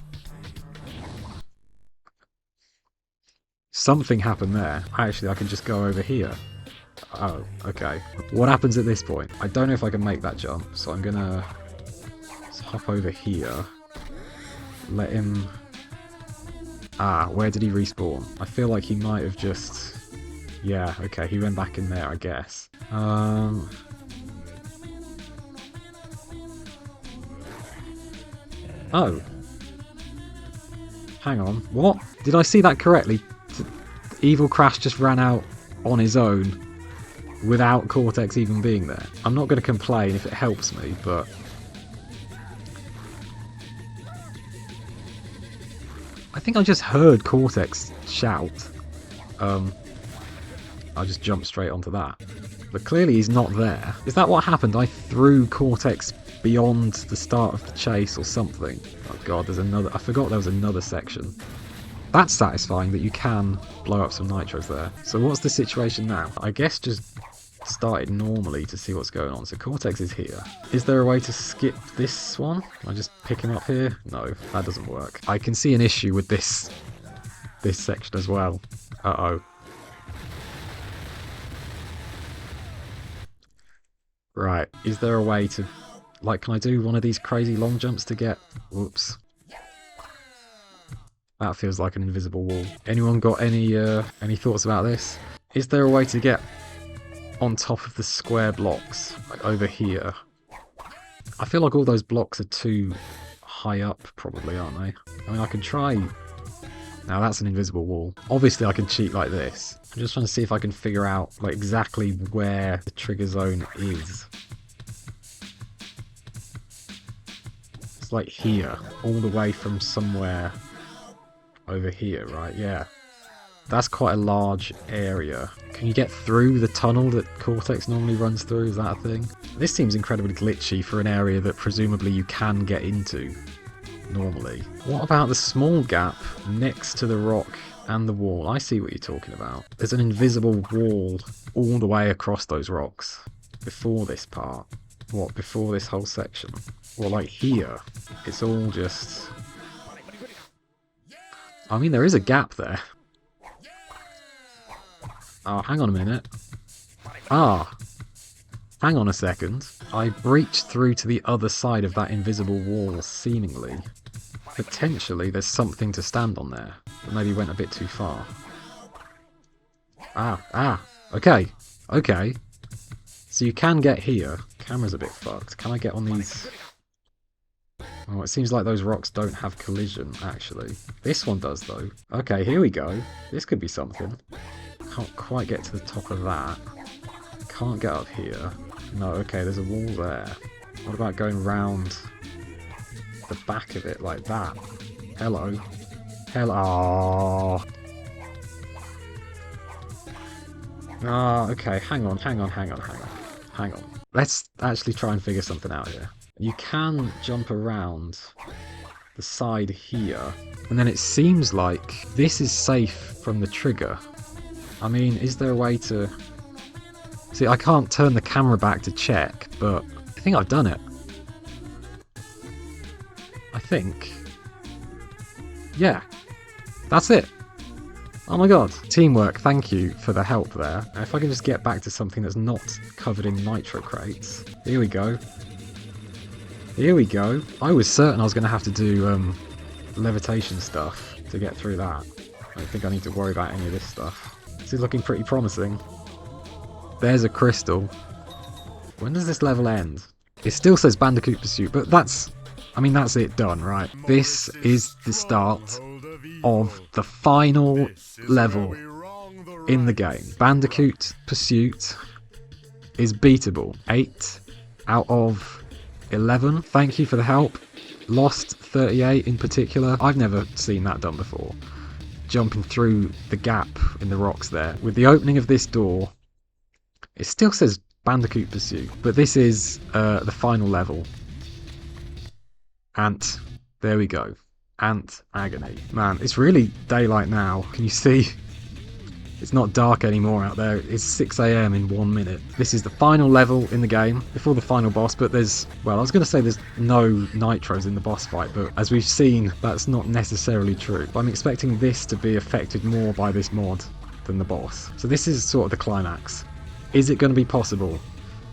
Something happened there. Actually, I can just go over here. Oh, okay. What happens at this point? I don't know if I can make that jump, so I'm gonna hop over here. Let him... Ah, where did he respawn? I feel like he might have just... Yeah, okay, he went back in there, I guess. Oh. Hang on, what? Did I see that correctly? Evil Crash just ran out on his own without Cortex even being there. I'm not going to complain if it helps me, but... I think I just heard Cortex shout. I just jumped straight onto that. But clearly he's not there. Is that what happened? I threw Cortex beyond the start of the chase or something. Oh god, there's another... I forgot there was another section. That's satisfying that you can blow up some nitros there. So what's the situation now? I guess just start it normally to see what's going on. So Cortex is here. Is there a way to skip this one? Can I just pick him up here? No, that doesn't work. I can see an issue with this section as well. Uh-oh. Right, is there a way to... Like, can I do one of these crazy long jumps to get... Whoops. That feels like an invisible wall. Anyone got any thoughts about this? Is there a way to get on top of the square blocks, like over here? I feel like all those blocks are too high up, probably, aren't they? I mean, I can try... Now that's an invisible wall. Obviously I can cheat like this. I'm just trying to see if I can figure out like exactly where the trigger zone is. It's like here, all the way from somewhere over here, right? Yeah. That's quite a large area. Can you get through the tunnel that Cortex normally runs through? Is that a thing? This seems incredibly glitchy for an area that presumably you can get into normally. What about the small gap next to the rock and the wall? I see what you're talking about. There's an invisible wall all the way across those rocks before this part. What, before this whole section? Well, like here, it's all just... I mean, there is a gap there. Oh, hang on a minute. Ah, hang on a second. I breached through to the other side of that invisible wall, seemingly. Potentially, there's something to stand on there, but maybe went a bit too far. Okay, okay. So you can get here. Camera's a bit fucked. Can I get on these? Oh, it seems like those rocks don't have collision, actually. This one does, though. Okay, here we go. This could be something. Can't quite get to the top of that. Can't get up here. No, okay, there's a wall there. What about going round the back of it like that? Hello. Hello. Ah, okay, hang on. Let's actually try and figure something out here. You can jump around the side here, and then it seems like this is safe from the trigger. I mean, is there a way to... See, I can't turn the camera back to check, but I think I've done it. I think. Yeah. That's it. Oh my god. Teamwork, thank you for the help there. Now, if I can just get back to something that's not covered in nitro crates. Here we go. Here we go. I was certain I was going to have to do levitation stuff to get through that. I don't think I need to worry about any of this stuff. This is looking pretty promising. There's a crystal. When does this level end? It still says Bandicoot Pursuit, but that's it done, right? This is the start of the final level in the game. Bandicoot Pursuit is beatable. 8 out of 11. Thank you for the help. Lost 38 in particular. I've never seen that done before. Jumping through the gap in the rocks there. With the opening of this door, it still says Bandicoot Pursuit, but this is the final level. Ant. There we go. Ant Agony. Man, it's really daylight now. Can you see? It's not dark anymore out there. It's 6 AM in 1 minute. This is the final level in the game, before the final boss, but there's, well, I was going to say there's no nitros in the boss fight, but as we've seen, that's not necessarily true. But I'm expecting this to be affected more by this mod than the boss. So this is sort of the climax. Is it going to be possible?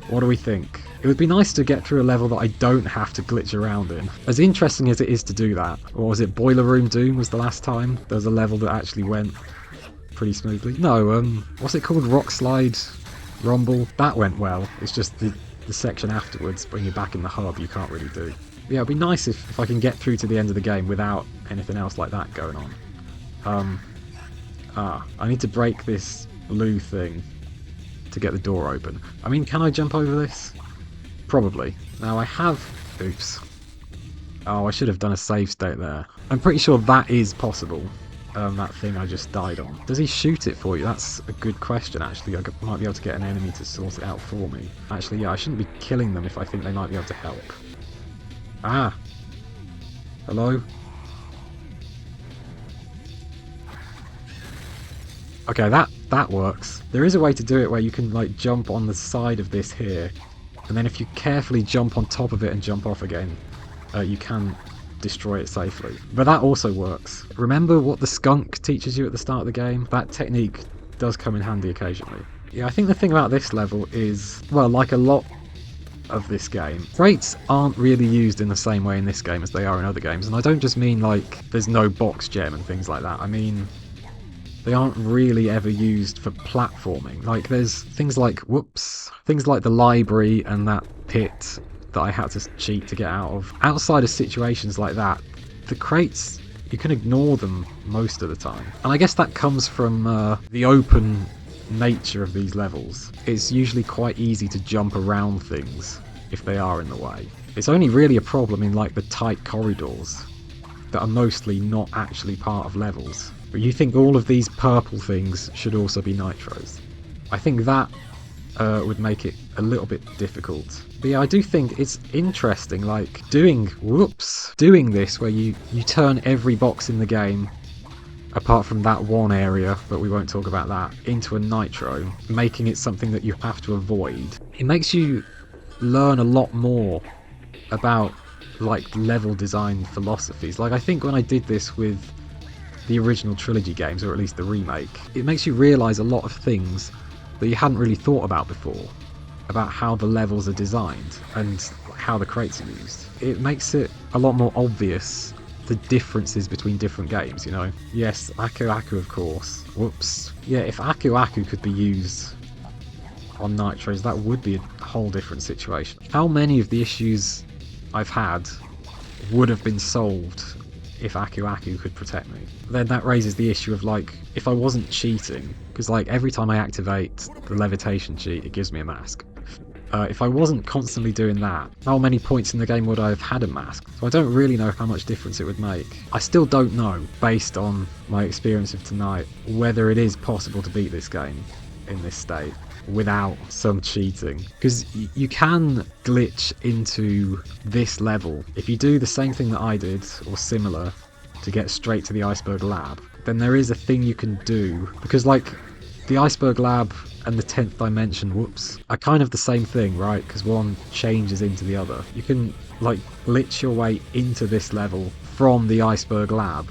What do we think? It would be nice to get through a level that I don't have to glitch around in. As interesting as it is to do that, or was it Boiler Room Doom was the last time there was a level that actually went pretty smoothly? No, what's it called? Rock Slide Rumble? That went well. It's just the section afterwards, when you're back in the hub, you can't really do. Yeah, it'd be nice if I can get through to the end of the game without anything else like that going on. I need to break this blue thing to get the door open. I mean, can I jump over this? Probably. Now I have... Oops. Oh, I should have done a save state there. I'm pretty sure that is possible. That thing I just died on. Does he shoot it for you? That's a good question, actually. I might be able to get an enemy to sort it out for me. Actually, yeah, I shouldn't be killing them if I think they might be able to help. Ah! Hello? Okay, that works. There is a way to do it where you can, like, jump on the side of this here, and then if you carefully jump on top of it and jump off again, you can destroy it safely. But that also works. Remember what the skunk teaches you at the start of the game? That technique does come in handy occasionally. Yeah, I think the thing about this level is, well, like a lot of this game, crates aren't really used in the same way in this game as they are in other games, and I don't just mean like there's no box gem and things like that. I mean, they aren't really ever used for platforming. Like, there's things like, things like the library and that pit that I had to cheat to get out of. Outside of situations like that, the crates, you can ignore them most of the time. And I guess that comes from the open nature of these levels. It's usually quite easy to jump around things if they are in the way. It's only really a problem in like the tight corridors that are mostly not actually part of levels. But you think all of these purple things should also be nitros. I think that would make it a little bit difficult. But yeah, I do think it's interesting, like, doing this where you turn every box in the game, apart from that one area, but we won't talk about that, into a nitro, making it something that you have to avoid. It makes you learn a lot more about, like, level design philosophies. Like, I think when I did this with the original trilogy games, or at least the remake, it makes you realise a lot of things that you hadn't really thought about before, about how the levels are designed and how the crates are used. It makes it a lot more obvious the differences between different games, you know? Yes, Aku Aku, of course. Whoops. Yeah, if Aku Aku could be used on nitros, that would be a whole different situation. How many of the issues I've had would have been solved if Aku Aku could protect me? Then that raises the issue of, like, if I wasn't cheating, because, like, every time I activate the levitation cheat, it gives me a mask. If I wasn't constantly doing that, how many points in the game would I have had a mask? So I don't really know how much difference it would make. I still don't know, based on my experience of tonight, whether it is possible to beat this game in this state without some cheating. Because you can glitch into this level. If you do the same thing that I did, or similar, to get straight to the iceberg lab, then there is a thing you can do. Because, like, the iceberg lab and the 10th dimension, are kind of the same thing, right? Because one changes into the other. You can, like, glitch your way into this level from the iceberg lab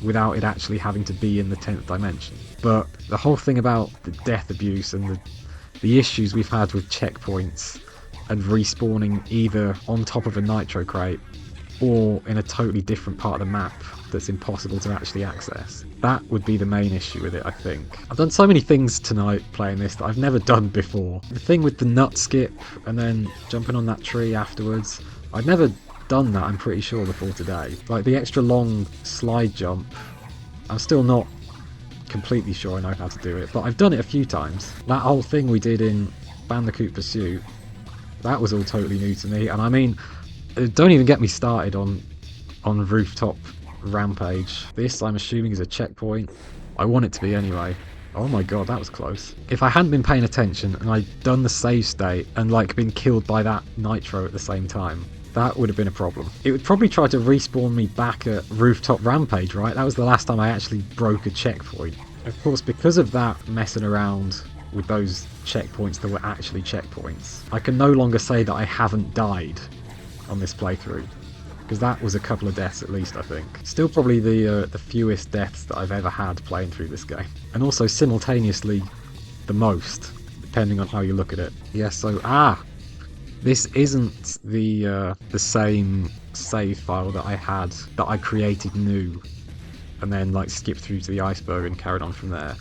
without it actually having to be in the 10th dimension. But the whole thing about the death abuse and the issues we've had with checkpoints and respawning either on top of a nitro crate or in a totally different part of the map that's impossible to actually access. That would be the main issue with it, I think. I've done so many things tonight playing this that I've never done before. The thing with the nut skip and then jumping on that tree afterwards, I'd never done that, I'm pretty sure, before today. Like the extra long slide jump, I'm still not completely sure I know how to do it, but I've done it a few times. That whole thing we did in Bandicoot Pursuit, that was all totally new to me, and I mean, don't even get me started on Rooftop Rampage. This, I'm assuming, is a checkpoint. I want it to be anyway. Oh my god, that was close. If I hadn't been paying attention and I'd done the save state and like been killed by that Nitro at the same time, that would have been a problem. It would probably try to respawn me back at Rooftop Rampage, right? That was the last time I actually broke a checkpoint. Of course, because of that messing around with those checkpoints that were actually checkpoints, I can no longer say that I haven't died on this playthrough, because that was a couple of deaths at least, I think. Still probably the fewest deaths that I've ever had playing through this game, and also simultaneously the most, depending on how you look at it. Yeah, so this isn't the same save file that I had, that I created new and then like skipped through to the iceberg and carried on from there.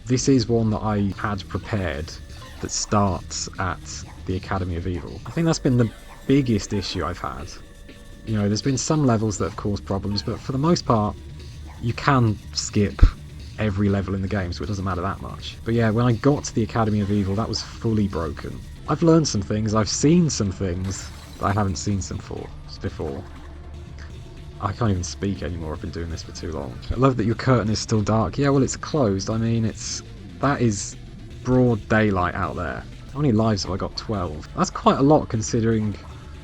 This is one that I had prepared that starts at the Academy of Evil. I think that's been the biggest issue I've had. You know, there's been some levels that have caused problems, but for the most part, you can skip every level in the game, so it doesn't matter that much. But yeah, when I got to the Academy of Evil, that was fully broken. I've learned some things, I've seen some things that I haven't seen before. I can't even speak anymore, I've been doing this for too long. I love that your curtain is still dark. Yeah, well, it's closed. I mean, that is broad daylight out there. How many lives have I got? 12. That's quite a lot, considering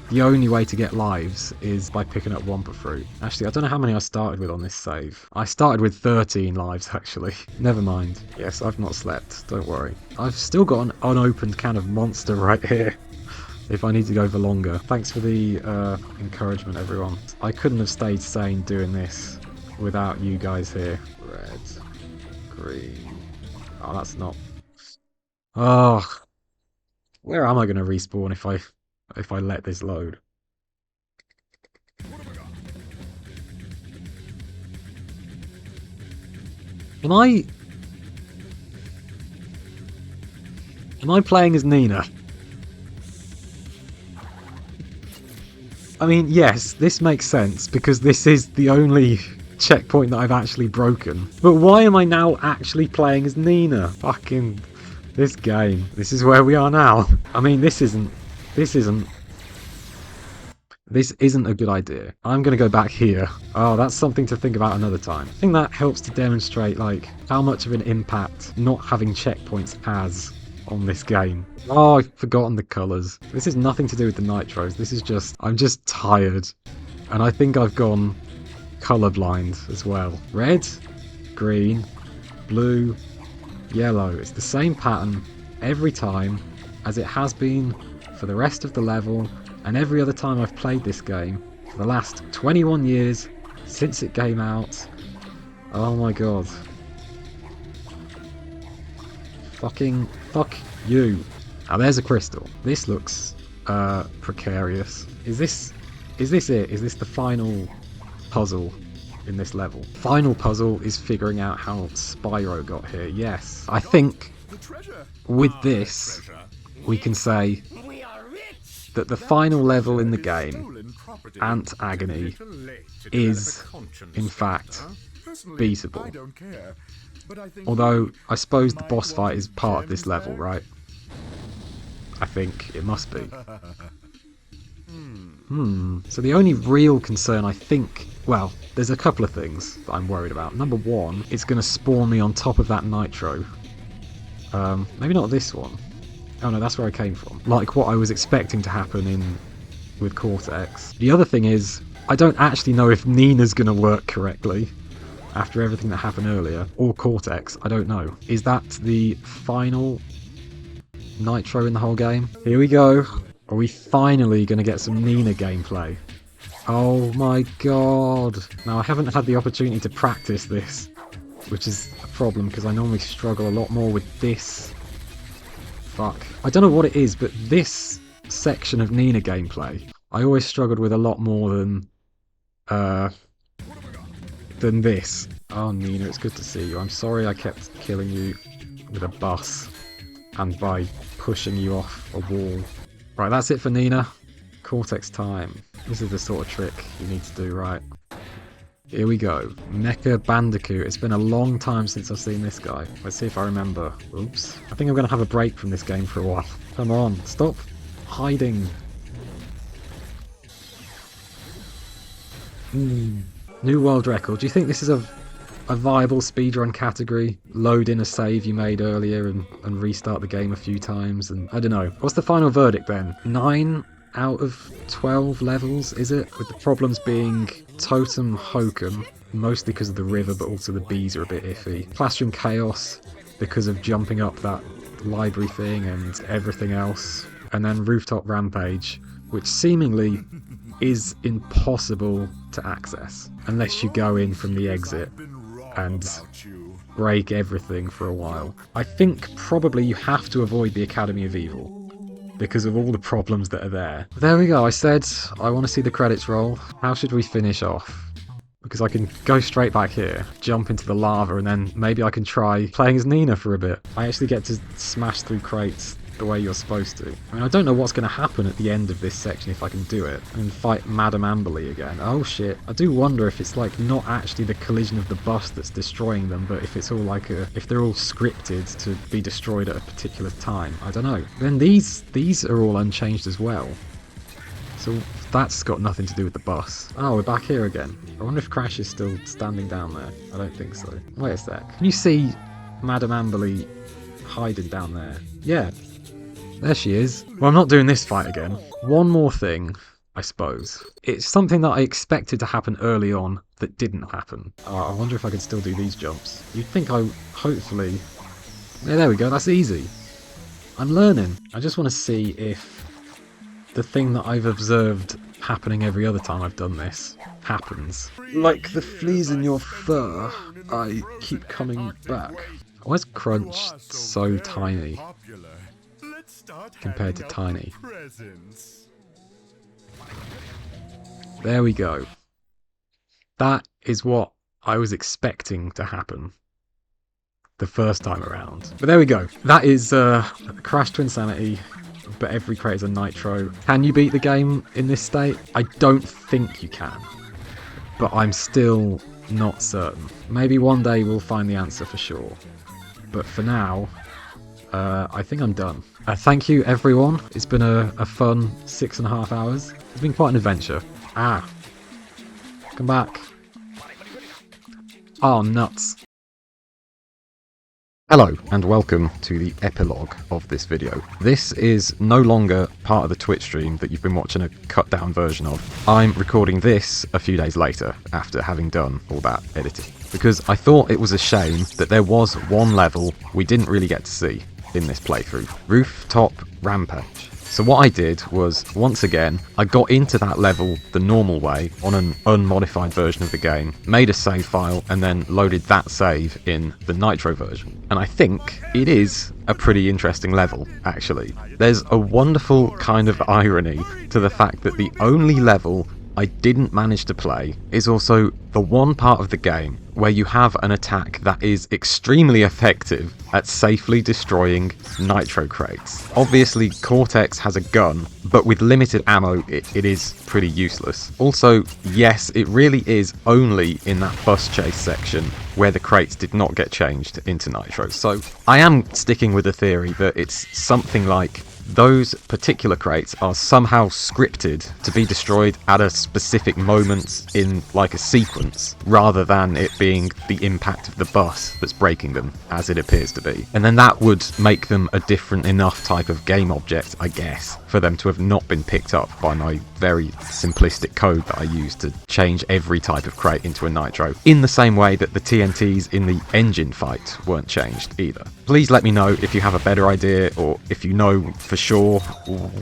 the only way to get lives is by picking up Wumpa Fruit. Actually, I don't know how many I started with on this save. I started with 13 lives, actually. Never mind. Yes, I've not slept, don't worry. I've still got an unopened can of Monster right here, if I need to go for longer. Thanks for the encouragement, everyone. I couldn't have stayed sane doing this without you guys here. Red, green. Oh, that's not... Oh, where am I going to respawn if I let this load? Am I playing as Nina? I mean, yes, this makes sense because this is the only checkpoint that I've actually broken. But why am I now actually playing as Nina? Fucking this game. This is where we are now. I mean, this isn't a good idea. I'm going to go back here. Oh, that's something to think about another time. I think that helps to demonstrate like how much of an impact not having checkpoints has on this game. Oh, I've forgotten the colours. This is nothing to do with the nitros. This is just, I'm just tired. And I think I've gone colourblind as well. Red, green, blue, yellow. It's the same pattern every time as it has been for the rest of the level and every other time I've played this game for the last 21 years since it came out. Oh my god. Fuck you. Now there's a crystal. This looks precarious. Is this it? Is this the final puzzle in this level? Final puzzle is figuring out how Spyro got here. Yes. I think with this we can say that the final level in the game, Ant Agony, is in fact beatable. Although I suppose the boss fight is part of this level, right? I think it must be. So the only real concern, I think, well, there's a couple of things that I'm worried about. Number one, it's going to spawn me on top of that nitro. Maybe not this one. Oh no, that's where I came from. Like what I was expecting to happen with Cortex. The other thing is, I don't actually know if Nina's going to work correctly after everything that happened earlier, or Cortex, I don't know. Is that the final nitro in the whole game? Here we go. Are we finally going to get some Nina gameplay? Oh my god. Now I haven't had the opportunity to practice this, which is a problem because I normally struggle a lot more with this. Fuck. I don't know what it is, but this section of Nina gameplay I always struggled with a lot more than than this. Oh, Nina, it's good to see you. I'm sorry I kept killing you with a bus and by pushing you off a wall. Right, that's it for Nina. Cortex time. This is the sort of trick you need to do, right? Here we go. Mecha Bandicoot. It's been a long time since I've seen this guy. Let's see if I remember. Oops. I think I'm going to have a break from this game for a while. Come on, stop hiding. New world record. Do you think this is a viable speedrun category? Load in a save you made earlier and restart the game a few times, and I don't know. What's the final verdict then? 9 out of 12 levels, is it? With the problems being Totem Hokum, mostly because of the river, but also the bees are a bit iffy. Classroom Chaos, because of jumping up that library thing and everything else. And then Rooftop Rampage, which seemingly is impossible to access unless you go in from the exit and break everything for a while. I think probably you have to avoid the Academy of Evil because of all the problems that are there. There we go. I said I want to see the credits roll. How should we finish off? Because I can go straight back here, jump into the lava, and then maybe I can try playing as Nina for a bit. I actually get to smash through crates the way you're supposed to. I mean, I don't know what's going to happen at the end of this section if I can do it. And fight Madame Amberley again. Oh shit. I do wonder if it's like not actually the collision of the bus that's destroying them, but if it's all like if they're all scripted to be destroyed at a particular time. I don't know. Then these are all unchanged as well. So that's got nothing to do with the bus. Oh, we're back here again. I wonder if Crash is still standing down there. I don't think so. Wait a sec. Can you see Madame Amberley hiding down there? Yeah. There she is. Well, I'm not doing this fight again. One more thing, I suppose. It's something that I expected to happen early on that didn't happen. Oh, I wonder if I can still do these jumps. You'd think I, hopefully... Yeah, there we go, that's easy. I'm learning. I just want to see if the thing that I've observed happening every other time I've done this happens. Like the fleas in your fur, I keep coming back. Why is Crunch so tiny compared to Tiny? There we go. That is what I was expecting to happen the first time around. But there we go. That is Crash Twinsanity, but every crate is a Nitro. Can you beat the game in this state? I don't think you can, but I'm still not certain. Maybe one day we'll find the answer for sure. But for now, I think I'm done. Thank you, everyone. It's been a fun 6.5 hours. It's been quite an adventure. Ah. Come back. Oh, nuts. Hello, and welcome to the epilogue of this video. This is no longer part of the Twitch stream that you've been watching a cut down version of. I'm recording this a few days later, after having done all that editing. Because I thought it was a shame that there was one level we didn't really get to see in this playthrough. Rooftop Rampage. So what I did was, once again, I got into that level the normal way on an unmodified version of the game, made a save file, and then loaded that save in the Nitro version. And I think it is a pretty interesting level, actually. There's a wonderful kind of irony to the fact that the only level I didn't manage to play is also the one part of the game where you have an attack that is extremely effective at safely destroying Nitro crates. Obviously, Cortex has a gun, but with limited ammo, it is pretty useless. Also, yes, it really is only in that bus chase section where the crates did not get changed into Nitro. So I am sticking with the theory that it's something like those particular crates are somehow scripted to be destroyed at a specific moment in like a sequence, rather than it being the impact of the bus that's breaking them, as it appears to be. And then that would make them a different enough type of game object, I guess, for them to have not been picked up by my very simplistic code that I used to change every type of crate into a Nitro, in the same way that the TNTs in the engine fight weren't changed either. Please let me know if you have a better idea, or if you know for sure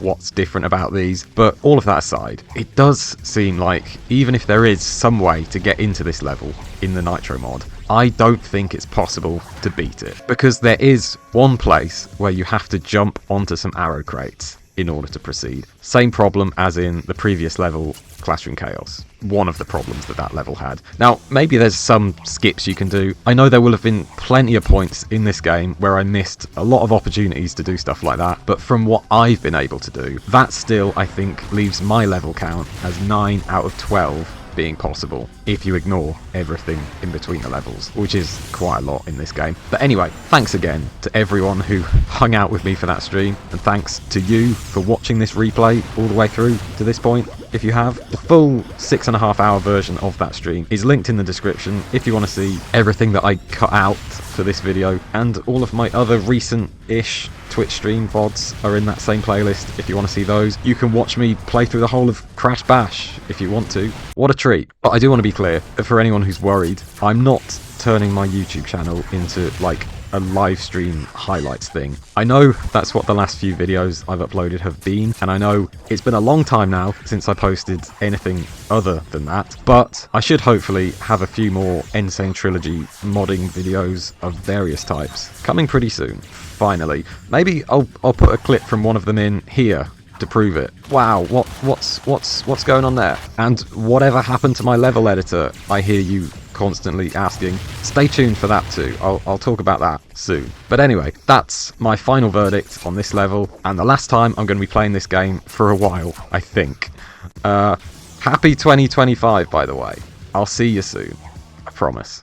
what's different about these. But all of that aside, it does seem like even if there is some way to get into this level in the Nitro mod, I don't think it's possible to beat it, because there is one place where you have to jump onto some arrow crates in order to proceed. Same problem as in the previous level, Classroom Chaos. One of the problems that level had. Now, maybe there's some skips you can do. I know there will have been plenty of points in this game where I missed a lot of opportunities to do stuff like that, but from what I've been able to do, that still, I think, leaves my level count as 9 out of 12 being possible if you ignore everything in between the levels, which is quite a lot in this game. But anyway, thanks again to everyone who hung out with me for that stream, and thanks to you for watching this replay all the way through to this point. If you have, the full 6.5 hour version of that stream is linked in the description if you want to see everything that I cut out for this video, and all of my other recent-ish Twitch stream VODs are in that same playlist if you want to see those. You can watch me play through the whole of Crash Bash if you want to. What a treat. But I do want to be clear, for anyone who's worried, I'm not turning my YouTube channel into, like, a live stream highlights thing. I know that's what the last few videos I've uploaded have been, and I know it's been a long time now since I posted anything other than that, but I should hopefully have a few more Insane Trilogy modding videos of various types coming pretty soon. Finally, maybe I'll put a clip from one of them in here to prove it. Wow, what's going on there? And whatever happened to my level editor? I hear you constantly asking. Stay tuned for that too. I'll talk about that soon. But anyway, that's my final verdict on this level, and the last time I'm going to be playing this game for a while, I think. Happy 2025, by the way. I'll see you soon. I promise.